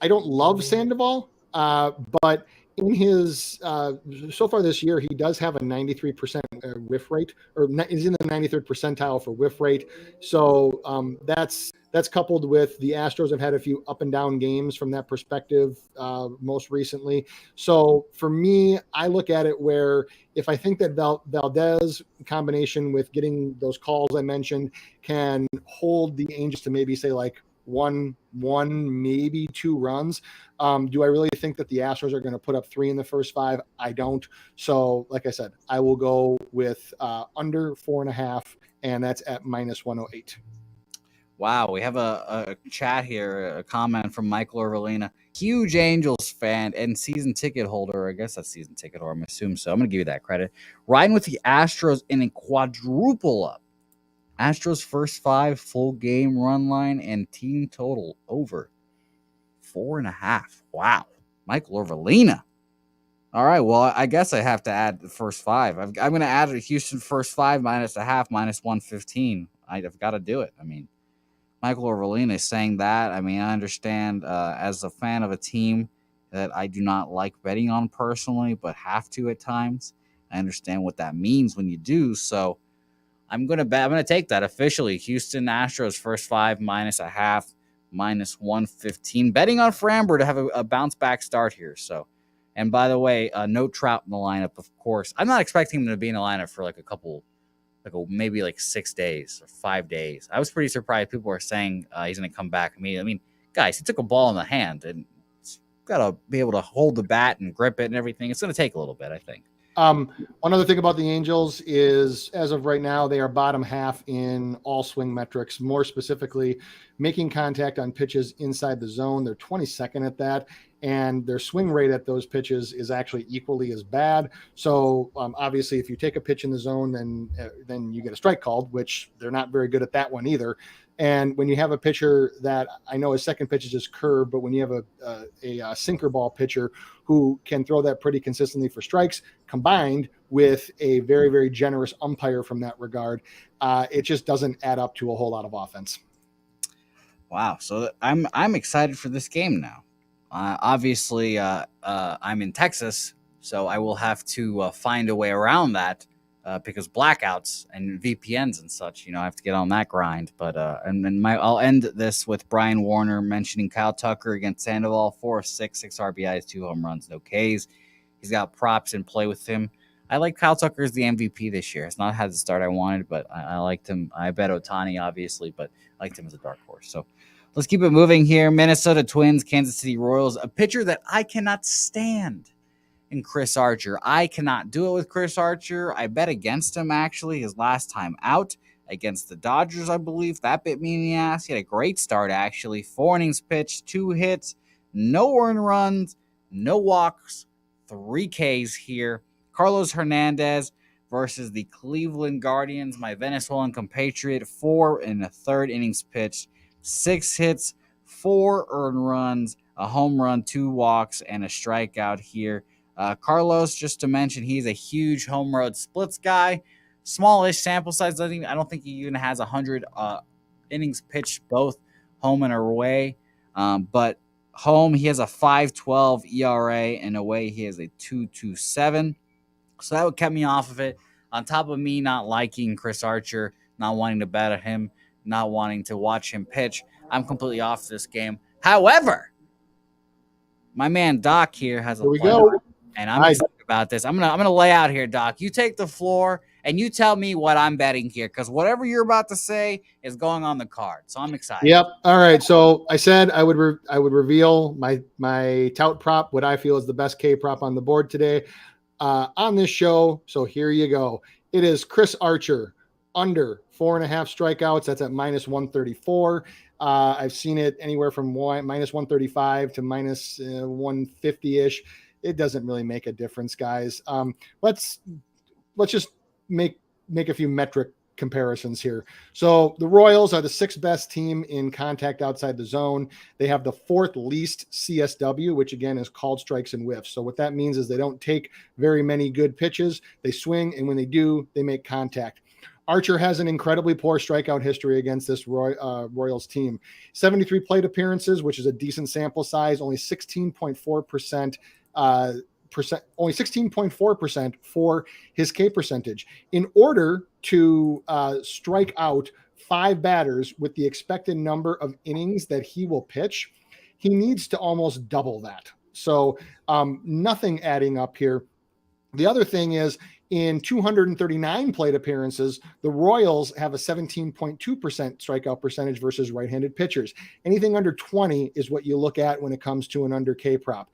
I don't love Sandoval, but in his so far this year, he does have a 93% whiff rate, or is in the 93rd percentile for whiff rate. So that's coupled with the Astros have had a few up and down games from that perspective most recently. So for me, I look at it where if I think that Valdez in combination with getting those calls I mentioned can hold the Angels to maybe say like one, maybe 2 runs. Do I really think that the Astros are going to put up 3 in the first 5? I don't. So like I said, I will go with under 4.5, and that's at minus 108. Wow, we have a chat here, a comment from Michael Orvalina, huge Angels fan and season ticket holder. I guess that's season ticket holder. I'm assuming so. I'm going to give you that credit. Riding with the Astros in a quadruple up. Astros first 5 full game run line and team total over 4.5. Wow. Michael Orvalina. All right. Well, I guess I have to add the first 5. I'm going to add a Houston first 5 -0.5 minus 115. I've got to do it. I mean, Michael Orvalina is saying that. I mean, I understand as a fan of a team that I do not like betting on personally, but have to at times. I understand what that means when you do. So I'm gonna take that officially. Houston Astros first 5 minus a half, -115. Betting on Framber to have a bounce back start here. So, and by the way, no Trout in the lineup, of course. I'm not expecting him to be in the lineup for like a couple, maybe like 6 days or 5 days. I was pretty surprised. People were saying he's gonna come back immediately. I mean, guys, he took a ball in the hand and got to be able to hold the bat and grip it and everything. It's going to take a little bit, I think. One other thing about the Angels is, as of right now, they are bottom half in all swing metrics, more specifically making contact on pitches inside the zone. They're 22nd at that, and their swing rate at those pitches is actually equally as bad. So obviously, if you take a pitch in the zone, then you get a strike called, which they're not very good at that one either. And when you have a pitcher that, I know his second pitch is his curve, but when you have a sinker ball pitcher who can throw that pretty consistently for strikes, combined with a very, very generous umpire from that regard, it just doesn't add up to a whole lot of offense. Wow. So I'm excited for this game now. Obviously, I'm in Texas, so I will have to find a way around that. Because blackouts and VPNs and such, I have to get on that grind. But I'll end this with Brian Warner mentioning Kyle Tucker against Sandoval, 4 of 6 RBIs, 2 home runs, no Ks. He's got props in play with him. I like Kyle Tucker as the MVP this year. It's not had the start I wanted, but I liked him. I bet Ohtani, obviously, but I liked him as a dark horse. So let's keep it moving here. Minnesota Twins, Kansas City Royals, a pitcher that I cannot stand. And Chris Archer. I cannot do it with Chris Archer. I bet against him, actually, his last time out against the Dodgers, I believe. That bit me in the ass. He had a great start, actually. 4 innings pitched, 2 hits, no earned runs, no walks, 3 Ks here. Carlos Hernandez versus the Cleveland Guardians, my Venezuelan compatriot. 4 in the 3rd innings pitched, 6 hits, 4 earned runs, a home run, 2 walks, and a strikeout here. Carlos, just to mention, he's a huge home road splits guy. Smallish sample size. I don't think he even has 100 innings pitched both home and away. But home, he has a 5.12 ERA, and away he has a 2.27. So that would cut me off of it. On top of me not liking Chris Archer, not wanting to bet at him, not wanting to watch him pitch, I'm completely off this game. However, my man Doc here has a plan. And I'm excited about this. I'm gonna lay out here, Doc. You take the floor and you tell me what I'm betting here, because whatever you're about to say is going on the card. So I'm excited. Yep. All right. So I said I would reveal my tout prop, what I feel is the best K prop on the board today on this show. So here you go. It is Chris Archer under 4.5 strikeouts. That's at -134. I've seen it anywhere from -135 to -150-ish. It doesn't really make a difference, guys. Let's just make a few metric comparisons here. So the Royals are the 6th best team in contact outside the zone. They have the 4th least CSW, which again is called strikes and whiffs. So what that means is they don't take very many good pitches. They swing, and when they do, they make contact. Archer has an incredibly poor strikeout history against this Royals team. 73 plate appearances, which is a decent sample size, only 16.4%. Only 16.4% for his K percentage. In order to strike out 5 batters with the expected number of innings that he will pitch, he needs to almost double that. So nothing adding up here. The other thing is, in 239 plate appearances, the Royals have a 17.2% strikeout percentage versus right-handed pitchers. Anything under 20 is what you look at when it comes to an under K prop.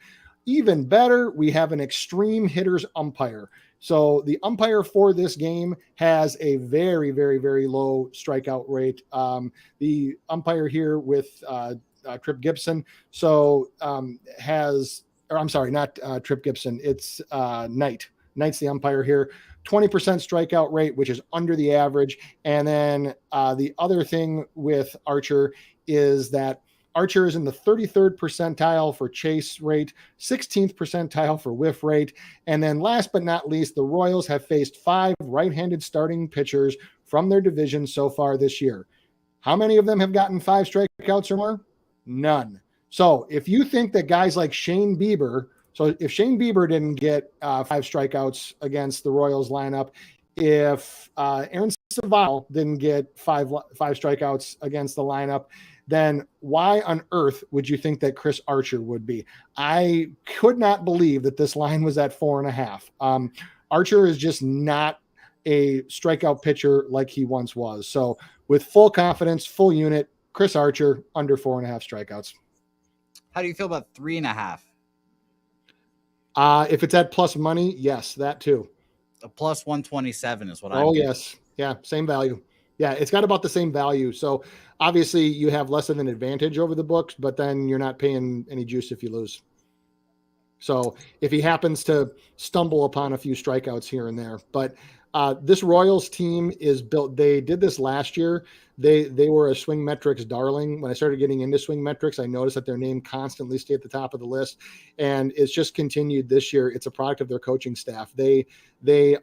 Even better, we have an extreme hitters umpire. So the umpire for this game has a very, very, very low strikeout rate. The umpire here with Trip Gibson, I'm sorry, not Trip Gibson. It's Knight. Knight's the umpire here. 20% strikeout rate, which is under the average. And then the other thing with Archer is that Archer is in the 33rd percentile for chase rate, 16th percentile for whiff rate. And then last but not least, the Royals have faced 5 right-handed starting pitchers from their division so far this year. How many of them have gotten 5 strikeouts or more? None. So if you think that guys like Shane Bieber, so if Shane Bieber didn't get 5 strikeouts against the Royals lineup, if Aaron Savale didn't get five strikeouts against the lineup, then why on earth would you think that Chris Archer would be? I could not believe that this line was at 4.5. Archer is just not a strikeout pitcher like he once was. So with full confidence, full unit, Chris Archer under 4.5 strikeouts. How do you feel about 3.5? If it's at plus money, yes, that too. A plus 127 is what I'm. Oh, yes. Yeah, same value. Yeah, it's got about the same value. So obviously you have less of an advantage over the books, but then you're not paying any juice if you lose. So if he happens to stumble upon a few strikeouts here and there, but this Royals team is built. They did this last year. They were a swing metrics darling. When I started getting into swing metrics, I noticed that their name constantly stayed at the top of the list, and it's just continued this year. It's a product of their coaching staff. They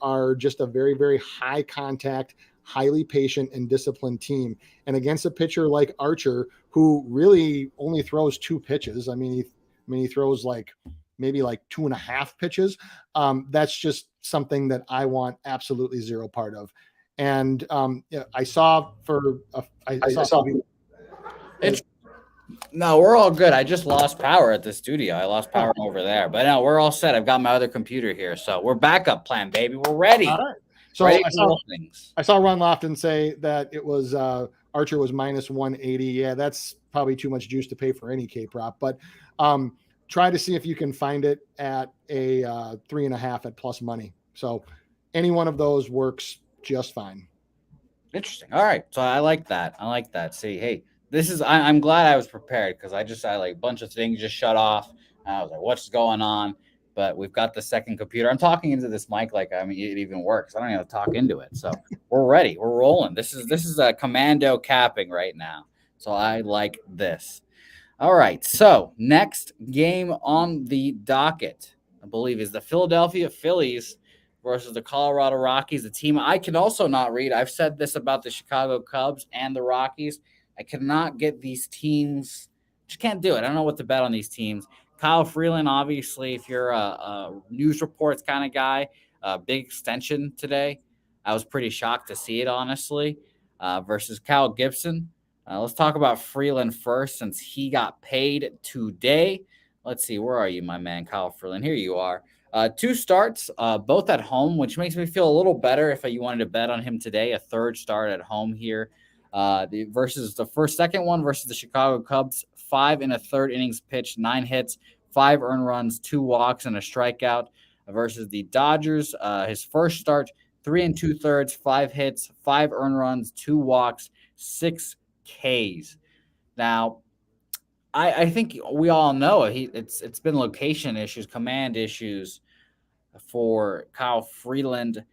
are just a very, very high contact, highly patient and disciplined team. And against a pitcher like Archer, who really only throws 2 pitches. I mean, he throws maybe 2.5 pitches. That's just something that I want absolutely zero part of. And I saw No, we're all good. I just lost power at the studio. I lost power over there, but no, we're all set. I've got my other computer here, so we're backup plan, baby. We're ready. All right. So ready I saw Ron Lofton say that it was Archer was minus 180. Yeah, that's probably too much juice to pay for any K prop, but try to see if you can find it at a 3.5 at plus money. So any one of those works just fine. Interesting. All right. So I like that. See, hey, I'm glad I was prepared because I like a bunch of things just shut off. I was like, what's going on? But we've got the second computer. I'm talking into this mic like it even works. I don't even have to talk into it. So we're ready. We're rolling. This is a commando capping right now. So I like this. All right. So next game on the docket, I believe, is the Philadelphia Phillies versus the Colorado Rockies, a team I can also not read. I've said this about the Chicago Cubs and the Rockies. I cannot get these teams. Just can't do it. I don't know what to bet on these teams. Kyle Freeland, obviously, if you're a news reports kind of guy, big extension today. I was pretty shocked to see it, honestly, versus Kyle Gibson. Let's talk about Freeland first since he got paid today. Let's see. Where are you, my man, Kyle Freeland? Here you are. 2 starts, both at home, which makes me feel a little better if you wanted to bet on him today. A 3rd start at home here versus the second one versus the Chicago Cubs. 5 1/3 innings pitched, 9 hits, 5 earned runs, 2 walks, and a strikeout. Versus the Dodgers, his first start, 3 2/3, 5 hits, 5 earned runs, 2 walks, 6 Ks. Now, I think we all know it's been location issues, command issues for Kyle Freeland.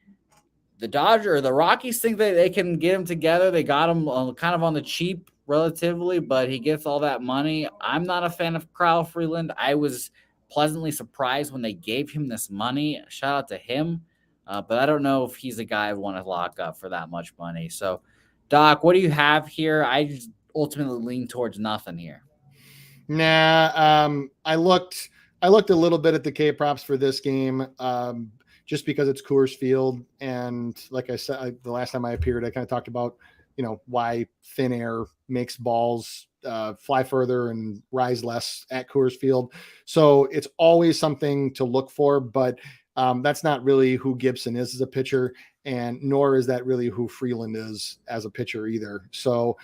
The Rockies think that they can get him together. They got him kind of on the cheap relatively, but he gets all that money. I'm not a fan of Kyle Freeland. I was pleasantly surprised when they gave him this money. Shout out to him. But I don't know if he's a guy I want to lock up for that much money. So, Doc, what do you have here? I just ultimately lean towards nothing here. Nah, I looked a little bit at the K props for this game, just because it's Coors Field, and like I said, the last time I appeared, I kind of talked about why thin air makes balls fly further and rise less at Coors Field. So it's always something to look for, but that's not really who Gibson is as a pitcher, and nor is that really who Freeland is as a pitcher either. So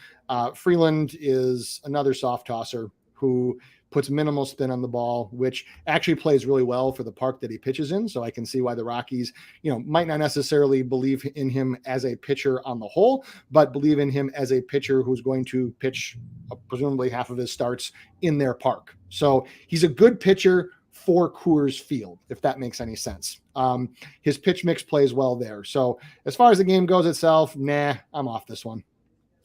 Freeland is another soft tosser who puts minimal spin on the ball, which actually plays really well for the park that he pitches in. So I can see why the Rockies, might not necessarily believe in him as a pitcher on the whole, but believe in him as a pitcher who's going to pitch presumably half of his starts in their park. So he's a good pitcher for Coors Field, if that makes any sense. His pitch mix plays well there. So as far as the game goes itself, I'm off this one.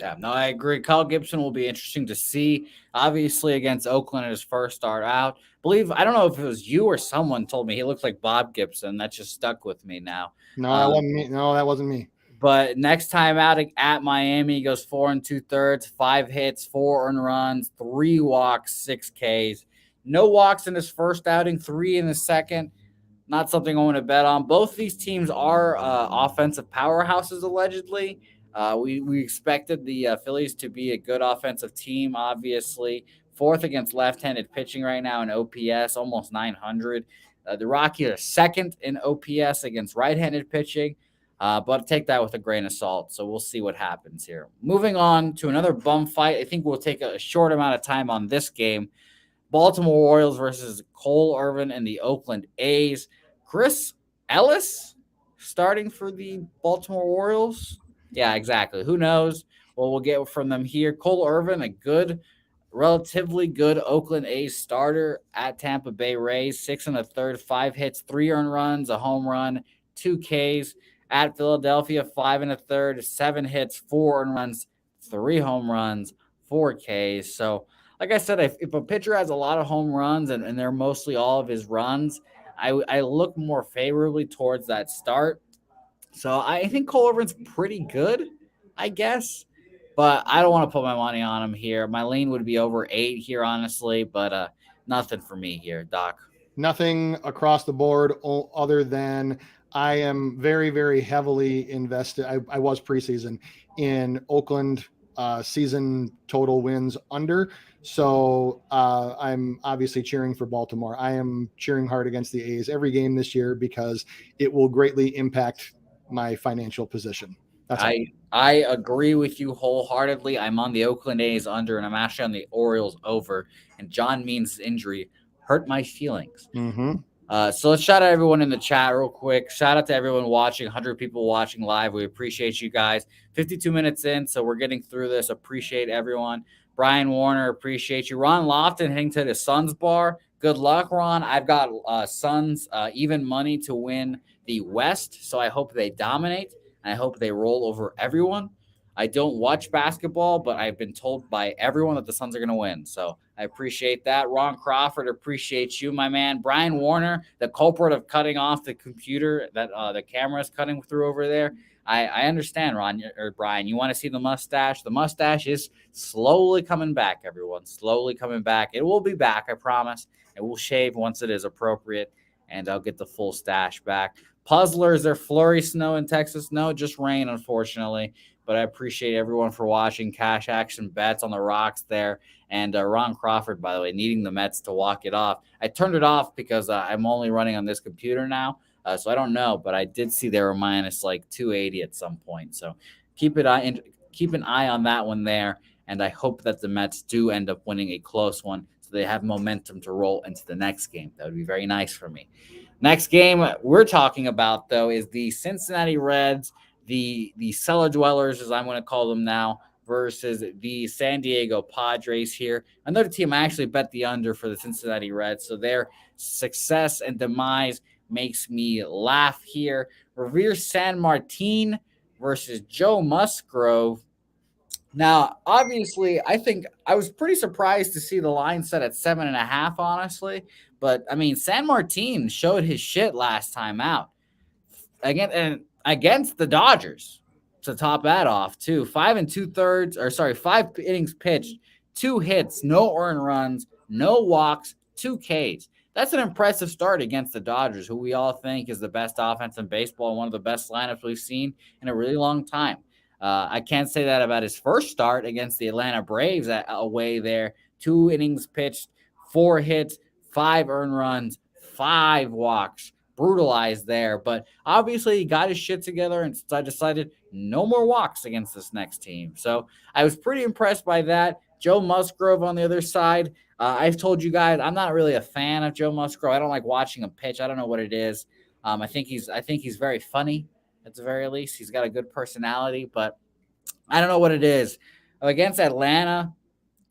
Yeah, no, I agree. Kyle Gibson will be interesting to see. Obviously, against Oakland in his first start out. I don't know if it was you or someone told me he looks like Bob Gibson. That just stuck with me now. No, that wasn't me. No, that wasn't me. But next time out at Miami, he goes 4 2/3, 5 hits, 4 earned runs, 3 walks, 6 Ks. No walks in his first outing, 3 in the second. Not something I want to bet on. Both these teams are offensive powerhouses, allegedly. We expected the Phillies to be a good offensive team, obviously. Fourth against left-handed pitching right now in OPS, almost 900. The Rockies are second in OPS against right-handed pitching, but take that with a grain of salt. So we'll see what happens here. Moving on to another bum fight. I think we'll take a short amount of time on this game. Baltimore Orioles versus Cole Irvin and the Oakland A's. Chris Ellis starting for the Baltimore Orioles. Yeah, exactly. Who knows what we'll get from them here. Cole Irvin, a good, relatively good Oakland A's starter at Tampa Bay Rays. 6 1/3, 5 hits, 3 earned runs, a home run, 2 Ks. At Philadelphia, 5 1/3, 7 hits, 4 earned runs, 3 home runs, 4 Ks. So like I said, if a pitcher has a lot of home runs and they're mostly all of his runs, I look more favorably towards that start. So I think Cole Irvin's pretty good, I guess. But I don't want to put my money on him here. My lean would be over 8 here, honestly, but nothing for me here, Doc. Nothing across the board other than I am very, very heavily invested. I was preseason in Oakland season total wins under. So I'm obviously cheering for Baltimore. I am cheering hard against the A's every game this year because it will greatly impact my financial position. That's I agree with you wholeheartedly. I'm on the Oakland A's under, and I'm actually on the Orioles over. And John Means' injury hurt my feelings. Mm-hmm. So let's shout out everyone in the chat real quick. Shout out to everyone watching, 100 people watching live. We appreciate you guys. 52 minutes in, so we're getting through this. Appreciate everyone. Brian Warner, appreciate you. Ron Lofton heading to the Suns bar. Good luck, Ron. I've got Suns even money to win the West, so I hope they dominate. I hope they roll over everyone. I don't watch basketball, but I've been told by everyone that the Suns are going to win. So I appreciate that. Ron Crawford, appreciate you, my man. Brian Warner, the culprit of cutting off the computer that the camera is cutting through over there. I understand, Ron or Brian. You want to see the mustache? The mustache is slowly coming back, everyone. Slowly coming back. It will be back, I promise. It will shave once it is appropriate, and I'll get the full stash back. Puzzlers, there flurry snow in Texas? No, just rain, unfortunately. But I appreciate everyone for watching. Cash Action Bets on the rocks there. And Ron Crawford, by the way, needing the Mets to walk it off. I turned it off because I'm only running on this computer now. So I don't know, but I did see they were minus like 280 at some point. So keep an eye on that one there. And I hope that the Mets do end up winning a close one so they have momentum to roll into the next game. That would be very nice for me. Next game we're talking about, though, is the Cincinnati Reds, the cellar dwellers, as I'm going to call them now, versus the San Diego Padres here. Another team I actually bet the under for the Cincinnati Reds, so their success and demise makes me laugh here. Revere San Martin versus Joe Musgrove. Now, obviously, I think I was pretty surprised to see the line set at 7.5, honestly. But I mean, San Martin showed his shit last time out against the Dodgers. To top that off, too, 5 innings pitched, 2 hits, no earned runs, no walks, 2 Ks. That's an impressive start against the Dodgers, who we all think is the best offense in baseball and one of the best lineups we've seen in a really long time. I can't say that about his first start against the Atlanta Braves away there. 2 innings pitched, 4 hits, 5 earned runs, 5 walks. Brutalized there. But obviously he got his shit together and decided no more walks against this next team. So I was pretty impressed by that. Joe Musgrove on the other side. I've told you guys I'm not really a fan of Joe Musgrove. I don't like watching him pitch. I don't know what it is. I think he's very funny. At the very least, he's got a good personality, but I don't know what it is. Against Atlanta,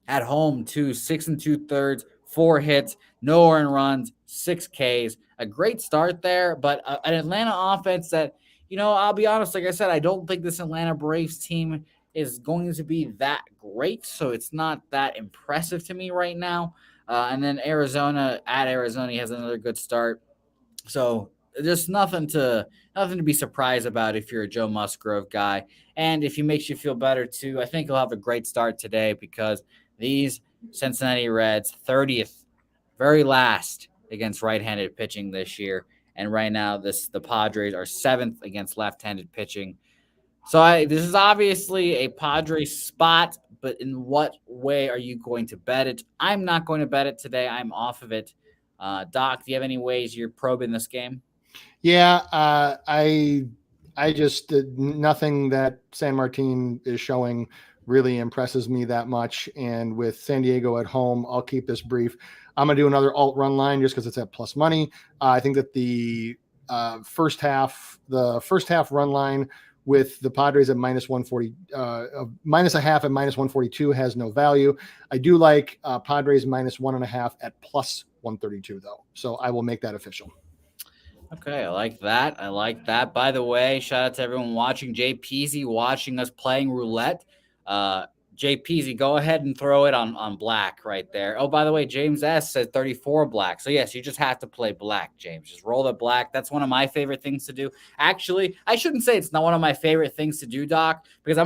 at home, too, 6 2/3, 4 hits, no earned runs, 6 Ks. A great start there, but an Atlanta offense that, I'll be honest, like I said, I don't think this Atlanta Braves team is going to be that great, so it's not that impressive to me right now. And then Arizona, he has another good start. So There's nothing to be surprised about if you're a Joe Musgrove guy. And if he makes you feel better too, I think he'll have a great start today because these Cincinnati Reds 30th, very last against right-handed pitching this year. And right now, the Padres are 7th against left-handed pitching. So this is obviously a Padres spot, but in what way are you going to bet it? I'm not going to bet it today. I'm off of it. Doc, do you have any ways you're probing this game? Yeah, I just nothing that San Martin is showing really impresses me that much. And with San Diego at home, I'll keep this brief. I'm gonna do another alt run line just because it's at plus money. I think that the first half run line with the Padres at minus 140, minus a half at minus 142 has no value. I do like Padres minus 1.5 at plus 132 though, so I will make that official. Okay, I like that. I like that. By the way, shout out to everyone watching. Jay Peasy watching us playing roulette. Jay Peasy, go ahead and throw it on black right there. Oh, by the way, James S said 34 black. So yes, you just have to play black, James. Just roll the black. That's one of my favorite things to do. Actually, I shouldn't say it's not one of my favorite things to do, Doc, because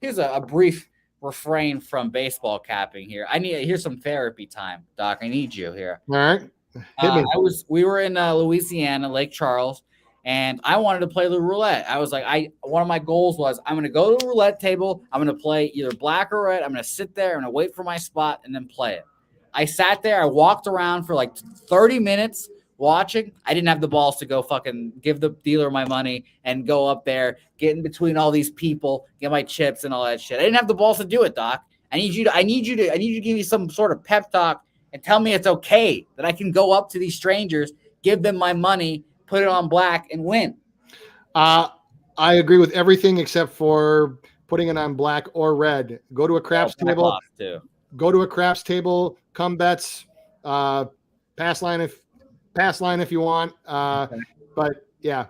here's a brief refrain from baseball capping here. Here's some therapy time, Doc. I need you here. All right. Hit me. We were in Louisiana, Lake Charles, and I wanted to play the roulette. I was like, one of my goals was I'm going to go to the roulette table. I'm going to play either black or red. I'm going to sit there. I'm going to wait for my spot and then play it. I sat there. I walked around for like 30 minutes watching. I didn't have the balls to go fucking give the dealer my money and go up there, get in between all these people, get my chips and all that shit. I didn't have the balls to do it, Doc. I need you to give me some sort of pep talk and tell me it's okay that I can go up to these strangers, give them my money, put it on black, and win. I agree with everything except for putting it on black or red. Go to a craps table. Go to a craps table. Come bets. Pass line if you want. But yeah,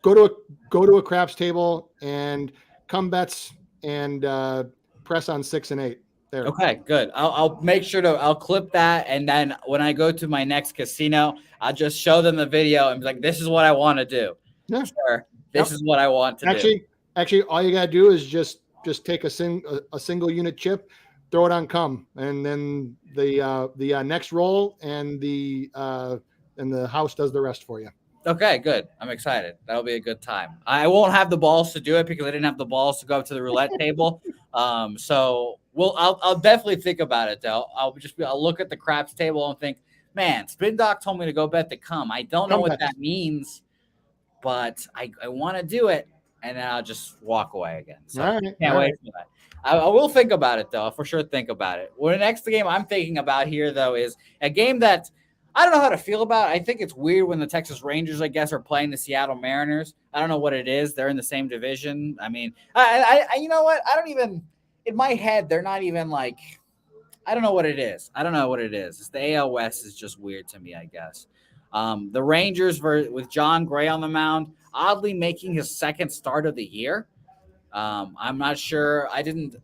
go to a craps table and come bets and press on 6 and 8. There. Okay, good. I'll make sure I'll clip that, and then when I go to my next casino, I'll just show them the video and be like, "This is what I want to do." Yeah. Sure. This is what I want to do. Actually, all you gotta do is just take a single unit chip, throw it on come, and then the next roll and the house does the rest for you. Okay, good. I'm excited. That'll be a good time. I won't have the balls to do it because I didn't have the balls to go up to the roulette table. So I'll definitely think about it though. I'll look at the craps table and think, man, Spin Doc told me to go bet the come. I don't know what that means, but I want to do it, and then I'll just walk away again. So can't wait for that. I will think about it though. I'll for sure think about it. Well, the next game I'm thinking about here though is a game that I don't know how to feel about. I think it's weird when the Texas Rangers, I guess, are playing the Seattle Mariners. I don't know what it is. They're in the same division. I mean, I you know what? I don't even in my head. They're not even like. I don't know what it is. It's the AL West is just weird to me, I guess. The Rangers with John Gray on the mound, oddly making his second start of the year. I'm not sure. I didn't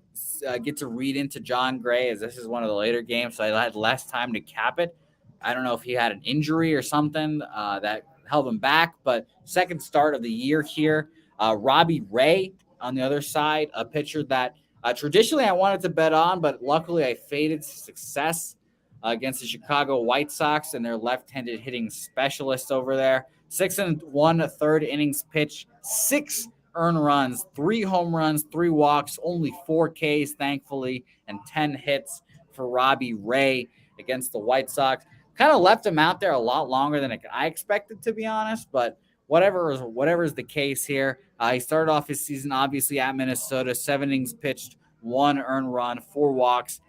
get to read into John Gray as this is one of the later games, so I had less time to cap it. I don't know if he had an injury or something that held him back, but second start of the year here. Robbie Ray on the other side, a pitcher that traditionally I wanted to bet on, but luckily I faded success against the Chicago White Sox and their left-handed hitting specialists over there. 6 1/3 innings pitched, 6 earned runs, 3 home runs, 3 walks, only 4 Ks, thankfully, and 10 hits for Robbie Ray against the White Sox. Kind of left him out there a lot longer than I expected, to be honest, but whatever is the case here. He started off his season, obviously, at Minnesota, 7 innings pitched, 1 earned run, 4 walks,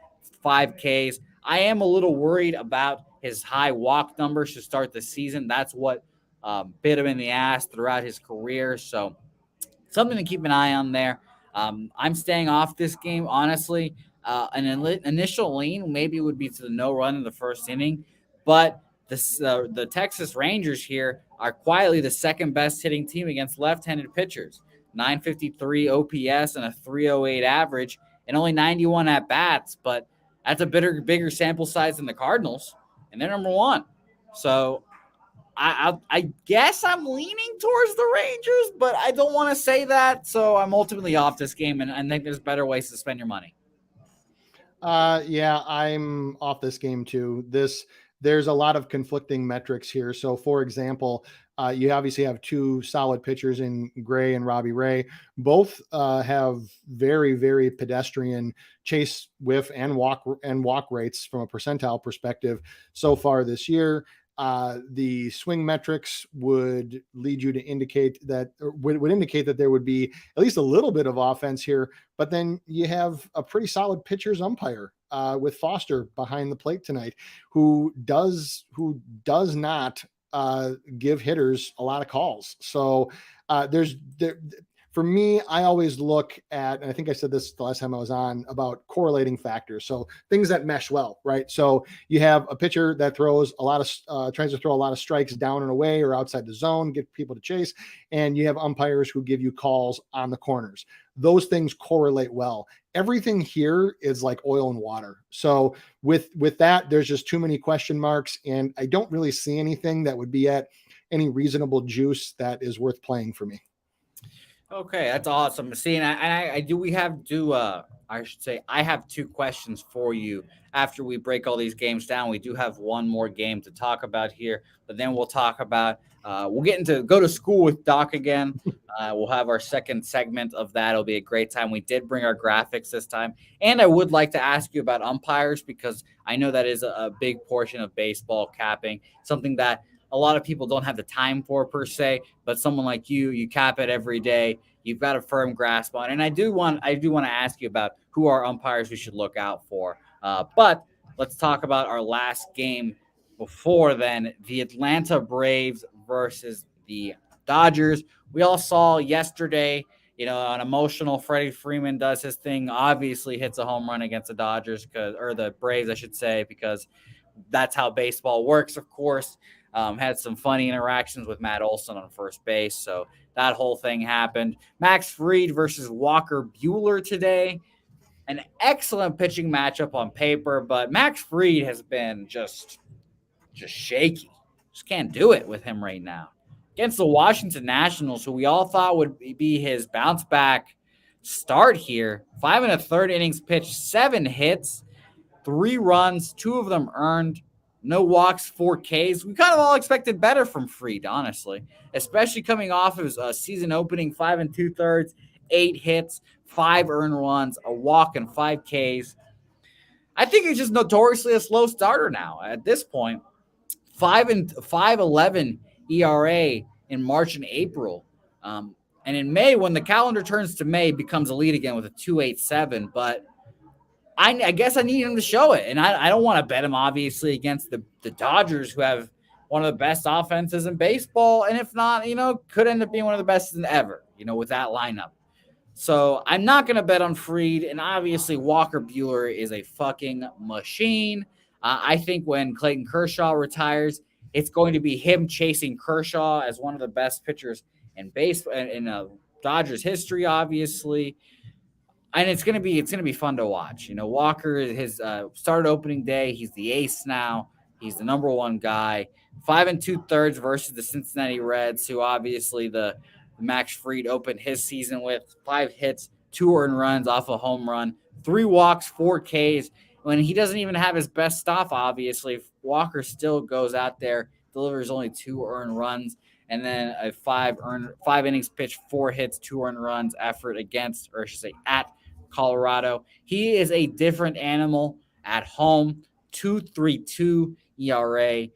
5 Ks. I am a little worried about his high walk numbers to start the season. That's what bit him in the ass throughout his career, so something to keep an eye on there. I'm staying off this game, honestly. An initial lean maybe would be to the no run in the first inning, but the Texas Rangers here are quietly the second best hitting team against left-handed pitchers. 953 OPS and a 308 average and only 91 at bats, but that's a bigger sample size than the Cardinals, and they're number 1. So I guess I'm leaning towards the Rangers, but I don't want to say that. So I'm ultimately off this game, and I think there's better ways to spend your money. Yeah, I'm off this game too. There's a lot of conflicting metrics here. So, for example, you obviously have two solid pitchers in Gray and Robbie Ray. Both have very, very pedestrian chase, whiff, and walk rates from a percentile perspective so far this year. The swing metrics would lead you to indicate that, would indicate that there would be at least a little bit of offense here. But then you have a pretty solid pitcher's umpire with Foster behind the plate tonight, who does not give hitters a lot of calls. So for me, I always look at, and I think I said this the last time I was on, about correlating factors. So things that mesh well, right? So you have a pitcher that throws a lot of, tries to throw a lot of strikes down and away or outside the zone, get people to chase. And you have umpires who give you calls on the corners. Those things correlate well. Everything here is like oil and water. So with that, there's just too many question marks. And I don't really see anything that would be at any reasonable juice that is worth playing for me. Okay, that's awesome. See, and I should say, I have two questions for you after we break all these games down. We do have one more game to talk about here, but then we'll talk about, we'll get into go to school with Doc again. We'll have our second segment of that. It'll be a great time. We did bring our graphics this time. And I would like to ask you about umpires, because I know that is a big portion of baseball capping, something that a lot of people don't have the time for per se, but someone like you cap it every day. You've got a firm grasp on it. And I do want to ask you about who are umpires we should look out for. But let's talk about our last game before then, the Atlanta Braves versus the Dodgers. We all saw yesterday, an emotional Freddie Freeman does his thing, obviously hits a home run against the Dodgers, or the Braves, I should say, because that's how baseball works, of course. Had some funny interactions with Matt Olson on first base. So that whole thing happened. Max Fried versus Walker Buehler today. An excellent pitching matchup on paper, but Max Fried has been just shaky. Just can't do it with him right now. Against the Washington Nationals, who we all thought would be his bounce back start here. 5 1/3 innings pitched, 7 hits, 3 runs, 2 of them earned. No walks, 4 Ks. We kind of all expected better from Fried, honestly, especially coming off of his season opening 5 2/3, 8 hits, 5 earned runs, a walk, and 5 Ks. I think he's just notoriously a slow starter now. At this point, 5.11 ERA in March and April, and in May, when the calendar turns to May, becomes elite again with a 2.87. But I guess I need him to show it. And I don't want to bet him, obviously, against the Dodgers, who have one of the best offenses in baseball. And if not, could end up being one of the best in ever, with that lineup. So I'm not going to bet on Fried. And obviously, Walker Buehler is a fucking machine. I think when Clayton Kershaw retires, it's going to be him chasing Kershaw as one of the best pitchers in baseball, in Dodgers history, obviously. And it's gonna be fun to watch. Walker has started opening day. He's the ace now. He's the number one guy. 5 2/3 versus the Cincinnati Reds, who obviously the Max Fried opened his season with 5 hits, 2 earned runs off a home run, 3 walks, 4 Ks. When he doesn't even have his best stuff, obviously, Walker still goes out there, delivers only 2 earned runs, and then a 5 innings pitched, 4 hits, 2 earned runs effort against, or I should say, at Colorado. He is a different animal at home. 2.32 ERA.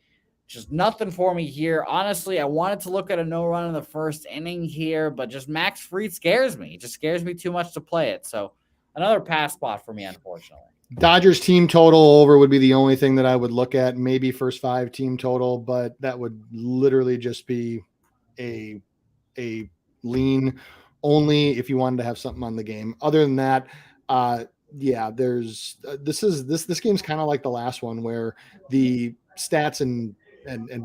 Just nothing for me here. Honestly, I wanted to look at a no run in the first inning here, but just Max Fried scares me. It just scares me too much to play it. So another pass spot for me, unfortunately. Dodgers team total over would be the only thing that I would look at. Maybe first 5 team total, but that would literally just be a lean only if you wanted to have something on the game. Other than that, this game's kind of like the last one, where the stats and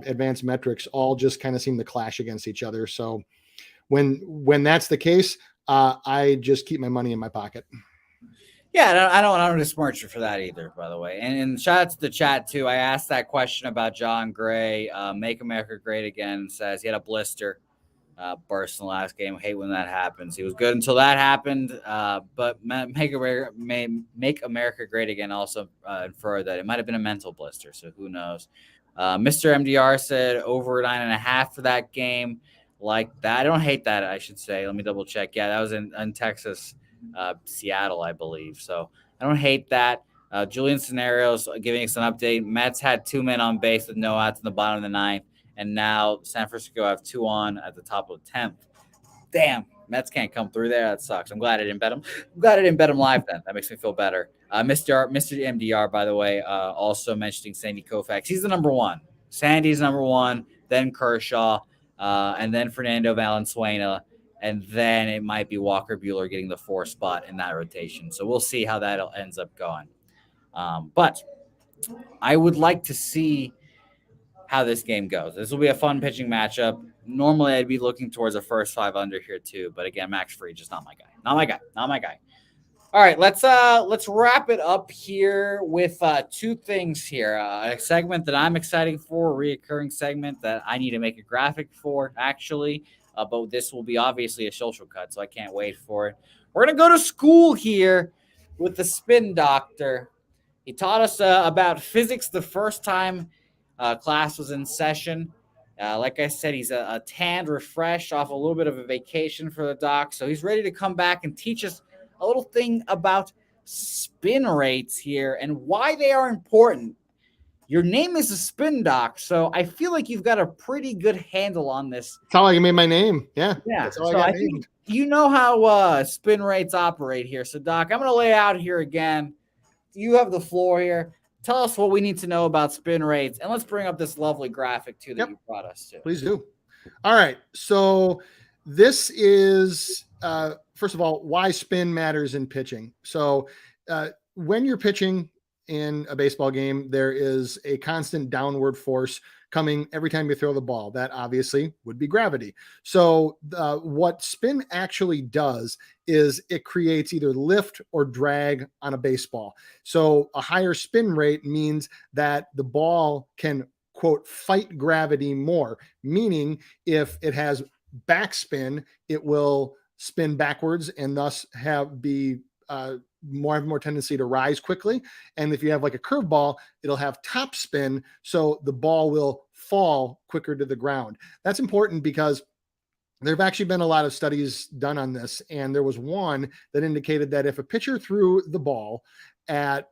advanced metrics all just kind of seem to clash against each other. So when that's the case, I just keep my money in my pocket. Yeah, I don't besmirch you for that either, by the way. And shout out to the chat too. I asked that question about John Gray. Make America Great Again says he had a blister burst in the last game. Hate when that happens. He was good until that happened. But make America Great Again also infer that it might have been a mental blister. So who knows? Mr. MDR said over 9.5 for that game. Like that, I don't hate that. I should say. Let me double check. Yeah, that was in Texas, Seattle, I believe. So I don't hate that. Julian Scenarios giving us an update. Mets had 2 men on base with no outs in the bottom of the ninth. And now San Francisco have 2 on at the top of the 10th. Damn, Mets can't come through there. That sucks. I'm glad I didn't bet them. I'm glad I didn't bet them live then. That makes me feel better. Mr. MDR, by the way, also mentioning Sandy Koufax. He's the number one. Sandy's number one, then Kershaw, and then Fernando Valenzuela, and then it might be Walker Buehler getting the 4th spot in that rotation. So we'll see how that ends up going. But I would like to see how this game goes. This will be a fun pitching matchup. Normally, I'd be looking towards a first 5 under here too, but again, Max Fried just not my guy. Not my guy. Not my guy. All right, let's wrap it up here with 2 things here. A segment that I'm excited for, a reoccurring segment that I need to make a graphic for, actually. But this will be obviously a social cut, so I can't wait for it. We're gonna go to school here with the Spin Doctor. He taught us about physics the first time class was in session. Like I said, he's a tanned, refreshed off a little bit of a vacation for the doc. So he's ready to come back and teach us a little thing about spin rates here and why they are important. Your name is a spin doc, so I feel like you've got a pretty good handle on this. That's how I made my name. Yeah. That's how I think you know how spin rates operate here. So, Doc, I'm going to lay out here again. You have the floor here. Tell us what we need to know about spin rates, and let's bring up this lovely graphic too that you brought us to. Please do. All right. So this is, first of all, why spin matters in pitching. So when you're pitching in a baseball game, there is a constant downward force coming every time you throw the ball. That obviously would be gravity. So what spin actually does is it creates either lift or drag on a baseball. So a higher spin rate means that the ball can, quote, fight gravity more, meaning if it has backspin, it will spin backwards and thus have more tendency to rise quickly. And if you have like a curveball, it'll have top spin, so the ball will fall quicker to the ground. That's important because there have actually been a lot of studies done on this, and there was one that indicated that if a pitcher threw the ball at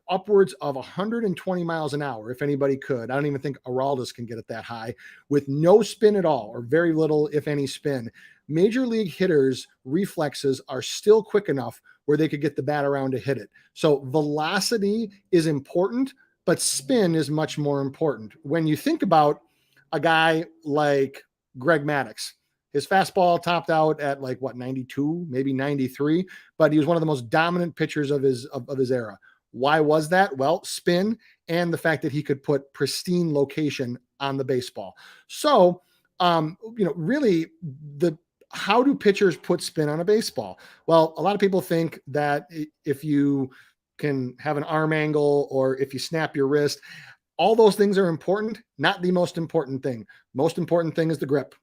upwards of 120 miles an hour, if anybody could, I don't even think Araldus can get it that high, with no spin at all, or very little, if any, spin, major league hitters' reflexes are still quick enough where they could get the bat around to hit it. So velocity is important, but spin is much more important. When you think about a guy like Greg Maddux, his fastball topped out at 92, maybe 93, but he was one of the most dominant pitchers of his era. Why was that? Well, spin and the fact that he could put pristine location on the baseball. So, really how do pitchers put spin on a baseball? Well, a lot of people think that if you can have an arm angle or if you snap your wrist, all those things are important. Not the most important thing. Most important thing is the grip.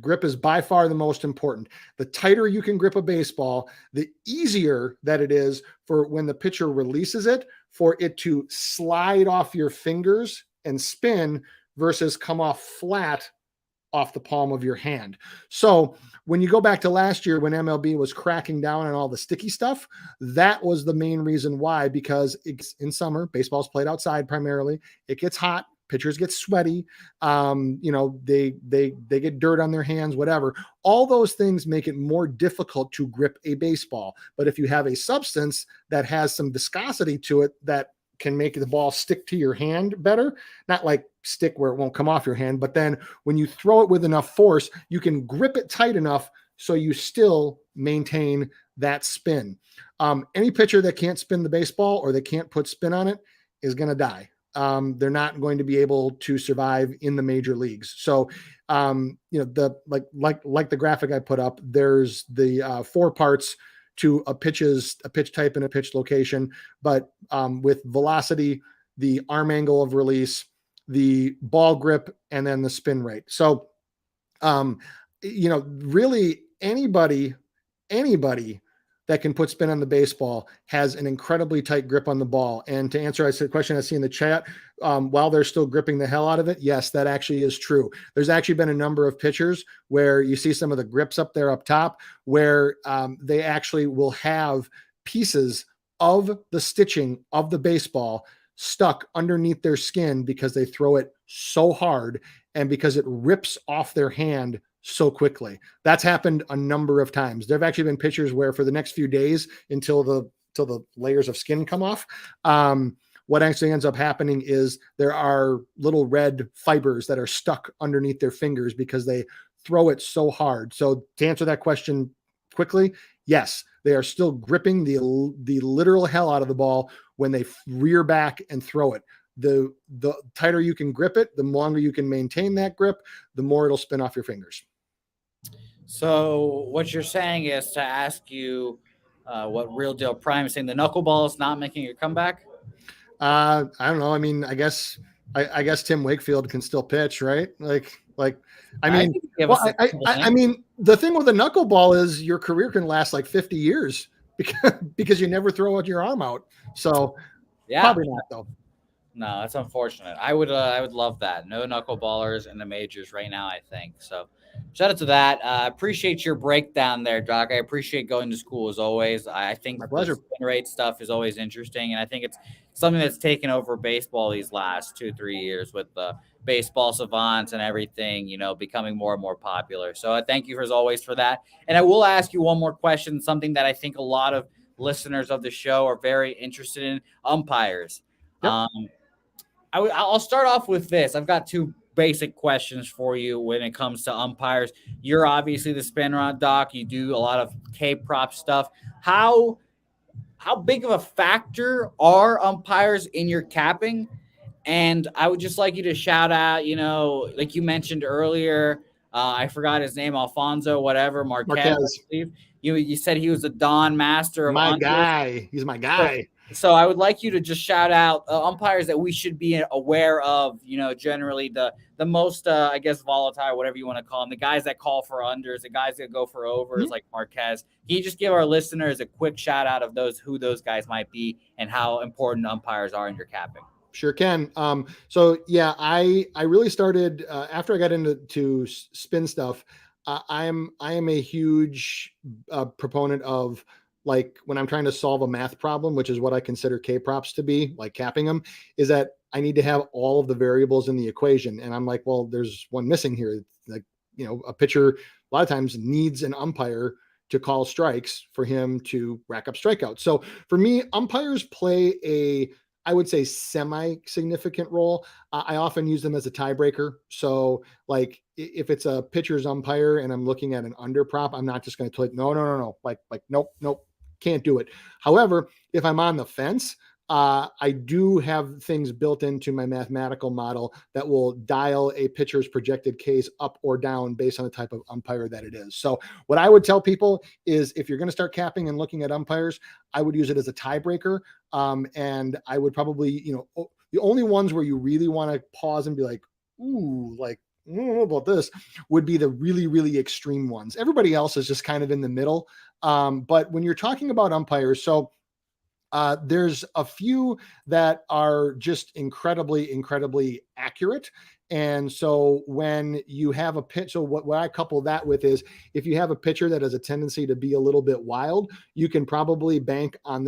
Grip is by far the most important. The tighter you can grip a baseball, the easier that it is for when the pitcher releases it, for it to slide off your fingers and spin versus come off flat off the palm of your hand. So when you go back to last year when MLB was cracking down on all the sticky stuff, that was the main reason why, because it's in summer, baseball's played outside primarily. It gets hot. Pitchers get sweaty. They get dirt on their hands, whatever. All those things make it more difficult to grip a baseball. But if you have a substance that has some viscosity to it that can make the ball stick to your hand better, not like stick where it won't come off your hand, but then when you throw it with enough force, you can grip it tight enough so you still maintain that spin. Any pitcher that can't spin the baseball or they can't put spin on it is going to die. They're not going to be able to survive in the major leagues. So, the graphic I put up, there's the 4 parts to a pitch type and a pitch location, but with velocity, the arm angle of release, the ball grip, and then the spin rate. So, really anybody that can put spin on the baseball has an incredibly tight grip on the ball. And to answer the question I see in the chat, while they're still gripping the hell out of it, yes, that actually is true. There's actually been a number of pitchers where you see some of the grips up there up top where they actually will have pieces of the stitching of the baseball stuck underneath their skin because they throw it so hard and because it rips off their hand so quickly. That's happened a number of times. There have actually been pitchers where for the next few days until the layers of skin come off, what actually ends up happening is there are little red fibers that are stuck underneath their fingers because they throw it so hard. So to answer that question quickly, yes, they are still gripping the literal hell out of the ball when they rear back and throw it. The tighter you can grip it, the longer you can maintain that grip, the more it'll spin off your fingers. So what you're saying is to ask you what Real Deal Prime is saying. The knuckleball is not making a comeback? I don't know. I mean, I guess Tim Wakefield can still pitch, right? I mean, the thing with the knuckleball is your career can last like 50 years because you never throw your arm out. So yeah, probably not though. No, that's unfortunate. I would love that. No knuckleballers in the majors right now, I think. So shout out to that. Appreciate your breakdown there, Doc. I appreciate going to school as always. I think the spin rate stuff is always interesting, and I think it's something that's taken over baseball these last 2-3 years with the baseball savants and everything, becoming more and more popular. So I thank you as always for that. And I will ask you one more question, something that I think a lot of listeners of the show are very interested in: umpires. Yep. I'll start off with this. I've got two basic questions for you when it comes to umpires. You're obviously the spin rod doc. You do a lot of K-prop stuff. How big of a factor are umpires in your capping? And I would just like you to shout out, like you mentioned earlier, I forgot his name, Alfonso, whatever, Marquez. I believe. You said he was a Don Master of my guy. He's my guy. So I would like you to just shout out umpires that we should be aware of, generally the most, I guess, volatile, whatever you want to call them, the guys that call for unders, the guys that go for overs, like Marquez. Can you just give our listeners a quick shout out of who those guys might be and how important umpires are in your capping? Sure can. So yeah, I really started after I got into spin stuff. I am a huge proponent of, like, when I'm trying to solve a math problem, which is what I consider K-props to be, like capping them, is that I need to have all of the variables in the equation. And I'm like, well, there's one missing here. Like, a pitcher a lot of times needs an umpire to call strikes for him to rack up strikeouts. So for me, umpires play I would say semi-significant role. I often use them as a tiebreaker. So like if it's a pitcher's umpire and I'm looking at an under prop, I'm not just going to tell it, no. Like, nope, can't do it. However, if I'm on the fence, I do have things built into my mathematical model that will dial a pitcher's projected case up or down based on the type of umpire that it is. So what I would tell people is, if you're going to start capping and looking at umpires, I would use it as a tiebreaker. And I would probably, the only ones where you really want to pause and be like, ooh, like, I don't know about this, would be the really, really extreme ones. Everybody else is just kind of in the middle. But when you're talking about umpires, so there's a few that are just incredibly, incredibly accurate. And so when you have a pitch, so what I couple that with is, if you have a pitcher that has a tendency to be a little bit wild, you can probably bank on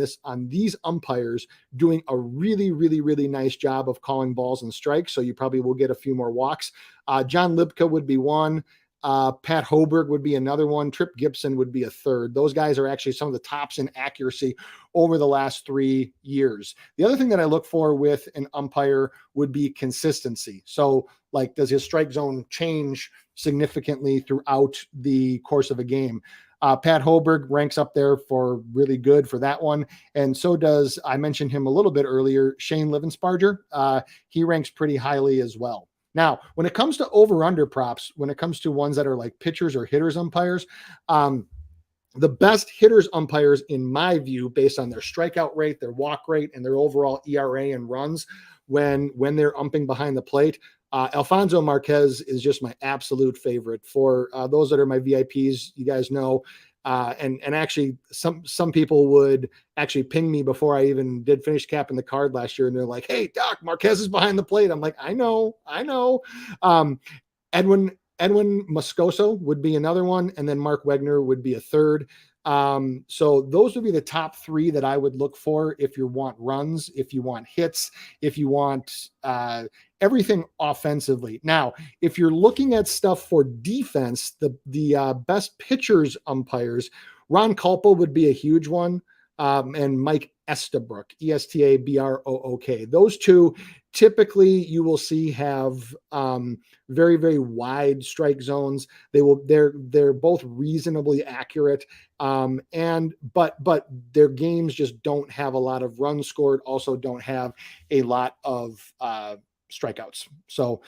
these umpires doing a really, really, really nice job of calling balls and strikes. So you probably will get a few more walks. John Lipka would be one. Pat Hoberg would be another one. Trip Gibson would be a third. Those guys are actually some of the tops in accuracy over the last 3 years. The other thing that I look for with an umpire would be consistency. So, like, does his strike zone change significantly throughout the course of a game? Pat Hoberg ranks up there for really good for that one. And so does, I mentioned him a little bit earlier, Shane Livensparger. He ranks pretty highly as well. Now, when it comes to over-under props, when it comes to ones that are like pitchers or hitters umpires, the best hitters umpires, in my view, based on their strikeout rate, their walk rate, and their overall ERA and runs when they're umping behind the plate. Alfonso Marquez is just my absolute favorite. For those that are my VIPs, you guys know. And actually, some people would actually ping me before I even did finish capping the card last year, and they're like, "Hey, Doc, Marquez is behind the plate." I'm like, "I know." Edwin Moscoso would be another one, and then Mark Wegner would be a third. So those would be the top three that I would look for if you want runs, if you want hits, if you want everything offensively. Now, if you're looking at stuff for defense, the best pitchers umpires, Ron Culpo would be a huge one, and Mike Estabrook, Estabrook. Those two typically you will see have very, very wide strike zones. They're both reasonably accurate, but their games just don't have a lot of runs scored. Also, don't have a lot of strikeouts. So,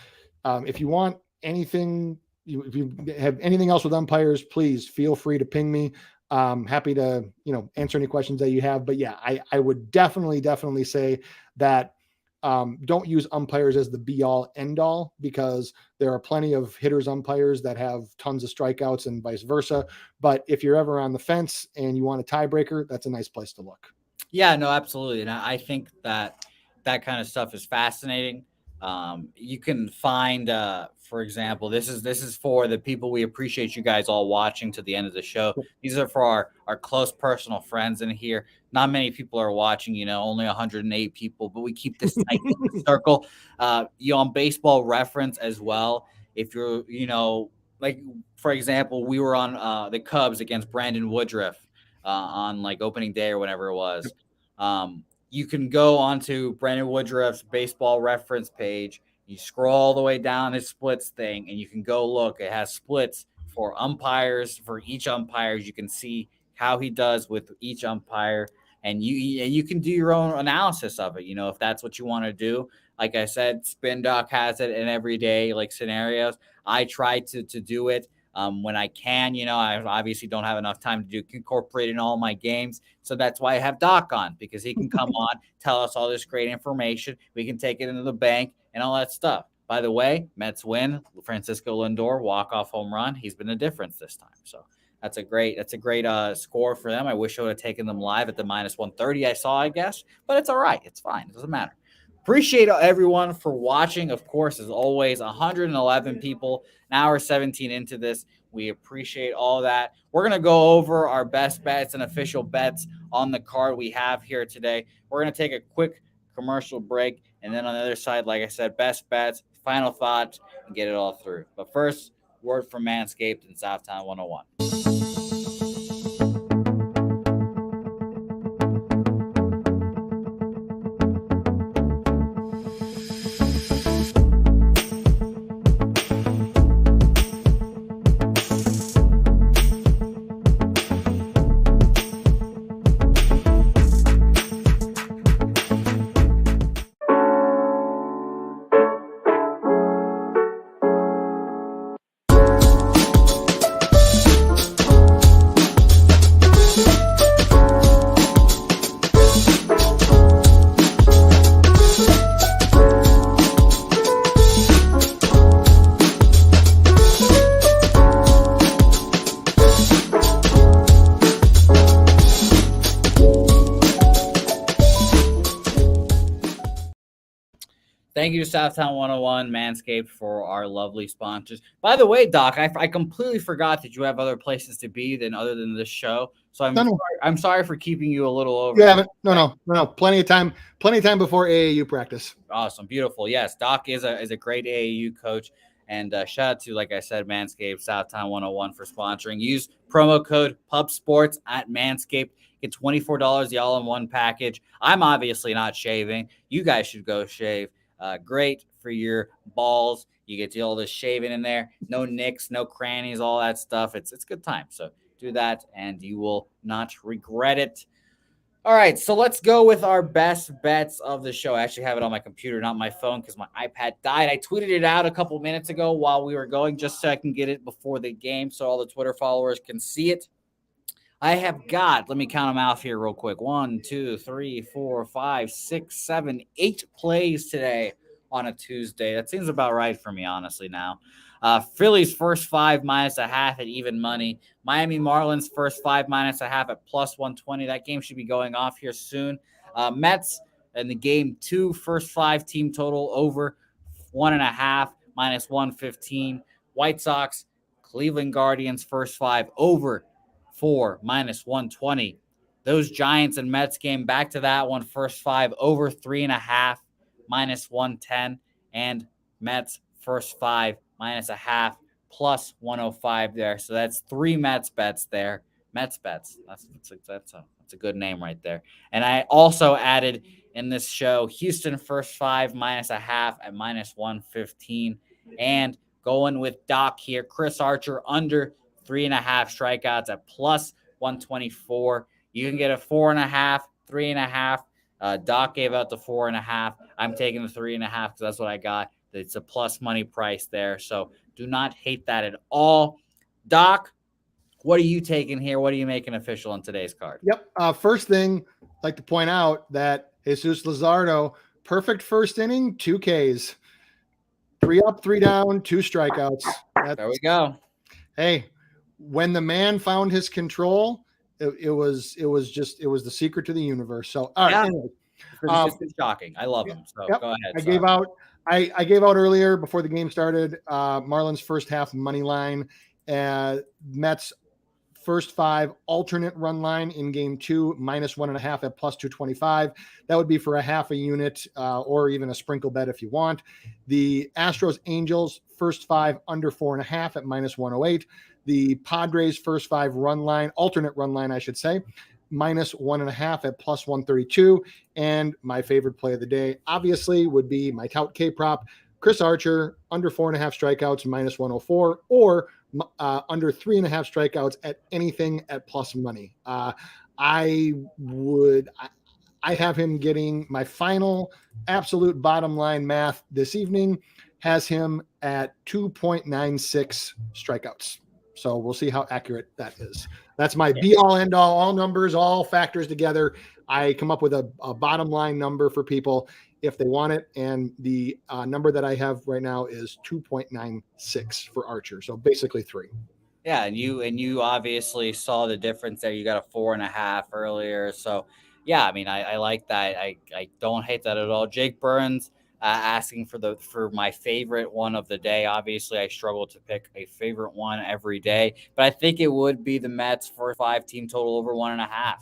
if you want anything, if you have anything else with umpires, please feel free to ping me. Happy to answer any questions that you have. But yeah, I would definitely say that don't use umpires as the be all end all, because there are plenty of hitters umpires that have tons of strikeouts and vice versa. But if you're ever on the fence and you want a tiebreaker, that's a nice place to look. Yeah, no, absolutely. And I think that kind of stuff is fascinating. You can find, for example, this is for the people. We appreciate you guys all watching to the end of the show. These are for our close personal friends in here. Not many people are watching, only 108 people, but we keep this tight circle. On Baseball Reference as well. If you're, like, for example, we were on the Cubs against Brandon Woodruff on like opening day or whatever it was. You can go onto Brandon Woodruff's Baseball Reference page. You scroll all the way down his splits thing, and you can go look. It has splits for umpires, for each umpire. You can see how he does with each umpire, and you can do your own analysis of it. If that's what you want to do. Like I said, Spin Doc has it in everyday like scenarios. I try to do it when I can. I obviously don't have enough time to incorporate in all my games. So that's why I have Doc on, because he can come on, tell us all this great information. We can take it into the bank and all that stuff. By the way, Mets win. Francisco Lindor walk-off home run. He's been a difference this time. So that's a great score for them. I wish I would have taken them live at the -130 I saw, I guess. But it's all right. It's fine. It doesn't matter. Appreciate everyone for watching. Of course, as always, 111 people, an hour 17 into this. We appreciate all that. We're going to go over our best bets and official bets on the card we have here today. We're going to take a quick commercial break. And then on the other side, like I said, best bets, final thoughts, and get it all through. But first, word from Manscaped and Southtown 101. Thank you to Southtown 101, Manscaped, for our lovely sponsors. By the way, Doc, I completely forgot that you have other places to be other than this show. So I'm sorry for keeping you a little over. Yeah, no. Plenty of time before AAU practice. Awesome, beautiful. Yes, Doc is a great AAU coach. And shout out to, like I said, Manscaped, Southtown 101 for sponsoring. Use promo code PUBSPORTS at Manscaped. Get $24 the all-in-one package. I'm obviously not shaving. You guys should go shave. Great for your balls. You get all this shaving in there. No nicks, no crannies, all that stuff. It's good time. So do that, and you will not regret it. All right, so let's go with our best bets of the show. I actually have it on my computer, not my phone, because my iPad died. I tweeted it out a couple minutes ago while we were going, just so I can get it before the game, so all the Twitter followers can see it. I have got, let me count them out here real quick. 1, 2, 3, 4, 5, 6, 7, 8 plays today on a Tuesday. That seems about right for me, honestly, now. Phillies first 5 minus a half at even money. Miami Marlins first 5 minus a half at plus 120. That game should be going off here soon. Mets in the game 2, first 5 team total over 1.5 minus 115. White Sox, Cleveland Guardians first 5 over 4 minus 120. Those Giants and Mets game, back to that one, first 5 over 3.5 minus 110, and Mets first 5 minus a half plus 105 there. So that's 3 Mets bets there. Mets bets. That's a good name right there. And I also added in this show Houston first 5 minus a half at minus 115, and going with Doc here, Chris Archer under 3.5 strikeouts at plus 124. You can get a 4.5, 3.5. Doc gave out the 4.5. I'm taking the 3.5 because that's what I got. It's a plus money price there. So do not hate that at all. Doc, what are you taking here? What are you making official on today's card? Yep. First thing, I'd like to point out that Jesus Luzardo, perfect first inning, 2 Ks. 3 up, 3 down, 2 strikeouts. There we go. Hey, when the man found his control, it was the secret to the universe. So, all right. Anyway, it's just shocking. I love him. So go ahead. I gave out earlier before the game started. Marlins first half money line, Mets first 5 alternate run line in game 2 minus 1.5 at plus 225. That would be for a half a unit or even a sprinkle bet if you want. The Astros Angels first 5 under 4.5 at minus 108. The Padres first 5 run line, alternate run line, I should say, minus 1.5 at plus 132. And my favorite play of the day, obviously, would be my tout K prop, Chris Archer, under 4.5 strikeouts, minus 104, or under 3.5 strikeouts at anything at plus money. I have him getting my final absolute bottom line math this evening has him at 2.96 strikeouts. So we'll see how accurate that is. That's my be all end all numbers, all factors together. I come up with a bottom line number for people if they want it. And the number that I have right now is 2.96 for Archer. So basically 3. Yeah. And you obviously saw the difference there. You got a 4.5 earlier. So yeah, I mean, I like that. I don't hate that at all. Jake Burns, asking for my favorite one of the day. Obviously, I struggle to pick a favorite one every day, but I think it would be the Mets for 5 team total over 1.5.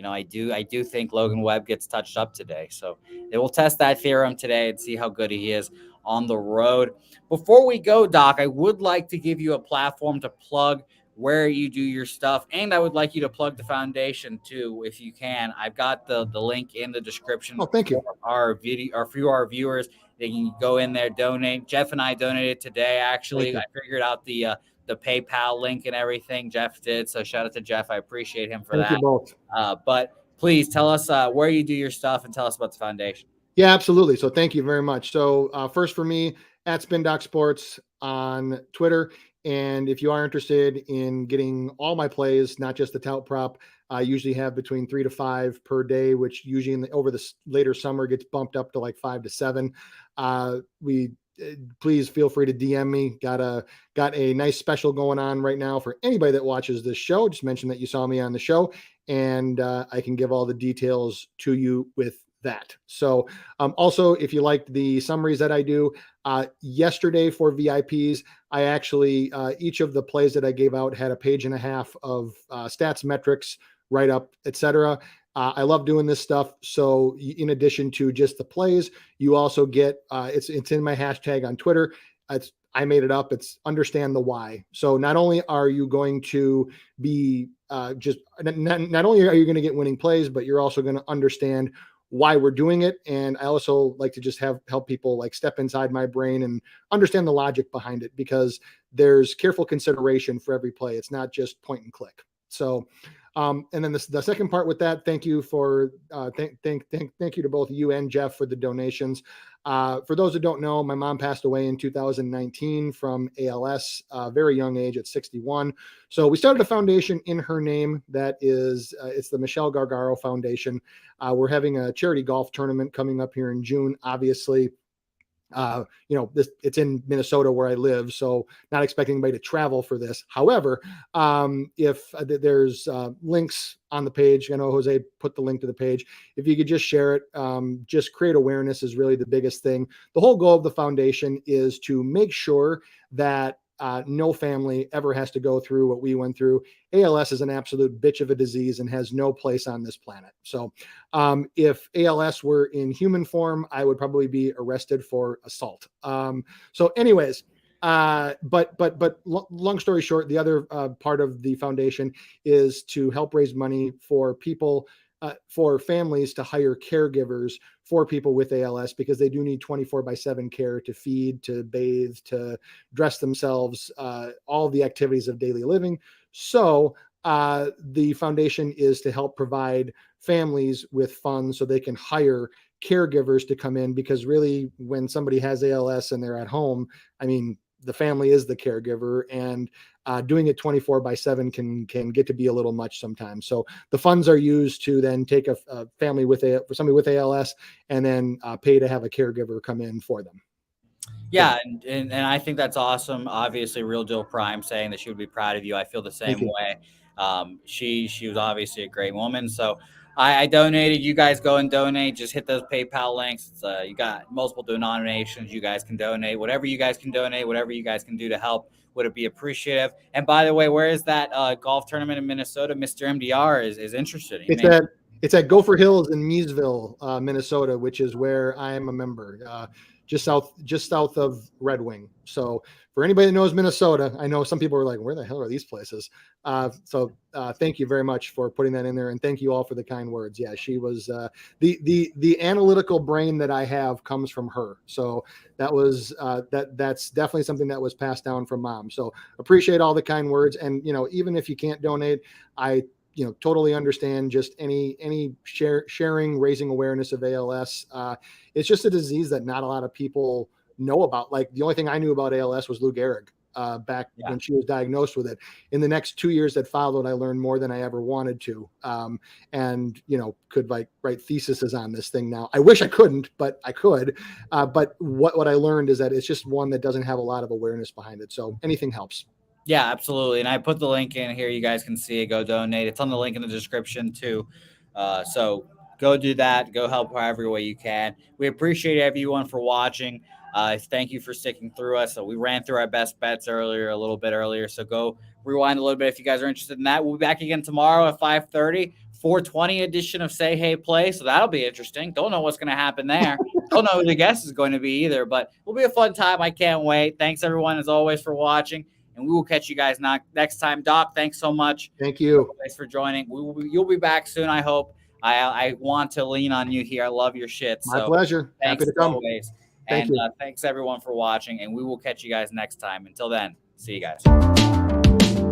I do think Logan Webb gets touched up today, so they will test that theorem today and see how good he is on the road. Before we go, Doc, I would like to give you a platform to plug where you do your stuff, and I would like you to plug the foundation too, if you can. I've got the link in the description. Oh, thank you. For our video, or for our viewers, they can go in there, donate. Jeff and I donated today. Actually, I figured out the PayPal link and everything. Jeff did, so shout out to Jeff. I appreciate him for that. Thank you both. But please tell us where you do your stuff and tell us about the foundation. Yeah, absolutely. So thank you very much. So first for me, at SpinDoc Sports on Twitter. And if you are interested in getting all my plays, not just the tout prop, I usually have between 3 to 5 per day, which usually over the later summer gets bumped up to like 5 to 7. Please feel free to DM me. Got a nice special going on right now for anybody that watches this show. Just mention that you saw me on the show, and I can give all the details to you with that. So also, if you liked the summaries that I do, yesterday for VIPs, I actually, each of the plays that I gave out had a page and a half of stats, metrics, write-up, etc. I love doing this stuff. So in addition to just the plays, you also get, it's in my hashtag on Twitter. I made it up. It's understand the why. So not only are you going to be not only are you going to get winning plays, but you're also going to understand why we're doing it. And I also like to just help people like step inside my brain and understand the logic behind it, because there's careful consideration for every play. It's not just point and click. So And then the second part with that, thank you for thank you to both you and Jeff for the donations. For those who don't know, my mom passed away in 2019 from ALS, very young age at 61. So we started a foundation in her name that is, it's the Michelle Gargaro Foundation. We're having a charity golf tournament coming up here in June. Obviously, it's in Minnesota where I live, so not expecting anybody to travel for this. However, if there's links on the page, I know Jose put the link to the page. If you could just share it, just create awareness is really the biggest thing. The whole goal of the foundation is to make sure that no family ever has to go through what we went through. ALS is an absolute bitch of a disease and has no place on this planet. So if ALS were in human form, I would probably be arrested for assault. So anyways, but long story short, the other part of the foundation is to help raise money for people, for families to hire caregivers for people with ALS, because they do need 24/7 care to feed, to bathe, to dress themselves, all the activities of daily living. So the foundation is to help provide families with funds so they can hire caregivers to come in, because really when somebody has ALS and they're at home, I mean, the family is the caregiver, and doing it 24/7 can get to be a little much sometimes. So the funds are used to then take a family for somebody with ALS, and then pay to have a caregiver come in for them. Yeah, and I think that's awesome. Obviously, Real Deal Prime saying that she would be proud of you. I feel the same way. She was obviously a great woman. So I donated. You guys go and donate. Just hit those PayPal links. You got multiple denominations. You guys can donate. Whatever you guys can donate, whatever you guys can do to help, would it be appreciative? And by the way, where is that golf tournament in Minnesota? Mr. MDR is interested. It's at Gopher Hills in Miesville, Minnesota, which is where I am a member, just south of Red Wing. So for anybody that knows Minnesota, I know some people are like, where the hell are these places? So thank you very much for putting that in there, and thank you all for the kind words. Yeah, she was the analytical brain that I have comes from her. So that was that's definitely something that was passed down from mom. So appreciate all the kind words, and even if you can't donate, I totally understand just any sharing, raising awareness of ALS. It's just a disease that not a lot of people know about. Like, the only thing I knew about ALS was Lou Gehrig back when she was diagnosed with it. In the next 2 years that followed, I learned more than I ever wanted to. And could write theses on this thing now. I wish I couldn't, but I could. But what I learned is that it's just one that doesn't have a lot of awareness behind it. So anything helps. Yeah, absolutely. And I put the link in here. You guys can see it. Go donate. It's on the link in the description too. So go do that. Go help however way you can. We appreciate everyone for watching. Thank you for sticking through us. So we ran through our best bets a little bit earlier. So go rewind a little bit if you guys are interested in that. We'll be back again tomorrow at 5:30. 420 edition of Say Hey Play. So that'll be interesting. Don't know what's going to happen there. Don't know who the guest is going to be either, but it'll be a fun time. I can't wait. Thanks everyone as always for watching. And we will catch you guys next time. Doc, thanks so much. Thank you. Thanks for joining. You'll be back soon, I hope. I want to lean on you here. I love your shit. My pleasure. Thanks Happy to come. always. Thank you. Thanks everyone for watching, and we will catch you guys next time. Until then, see you guys.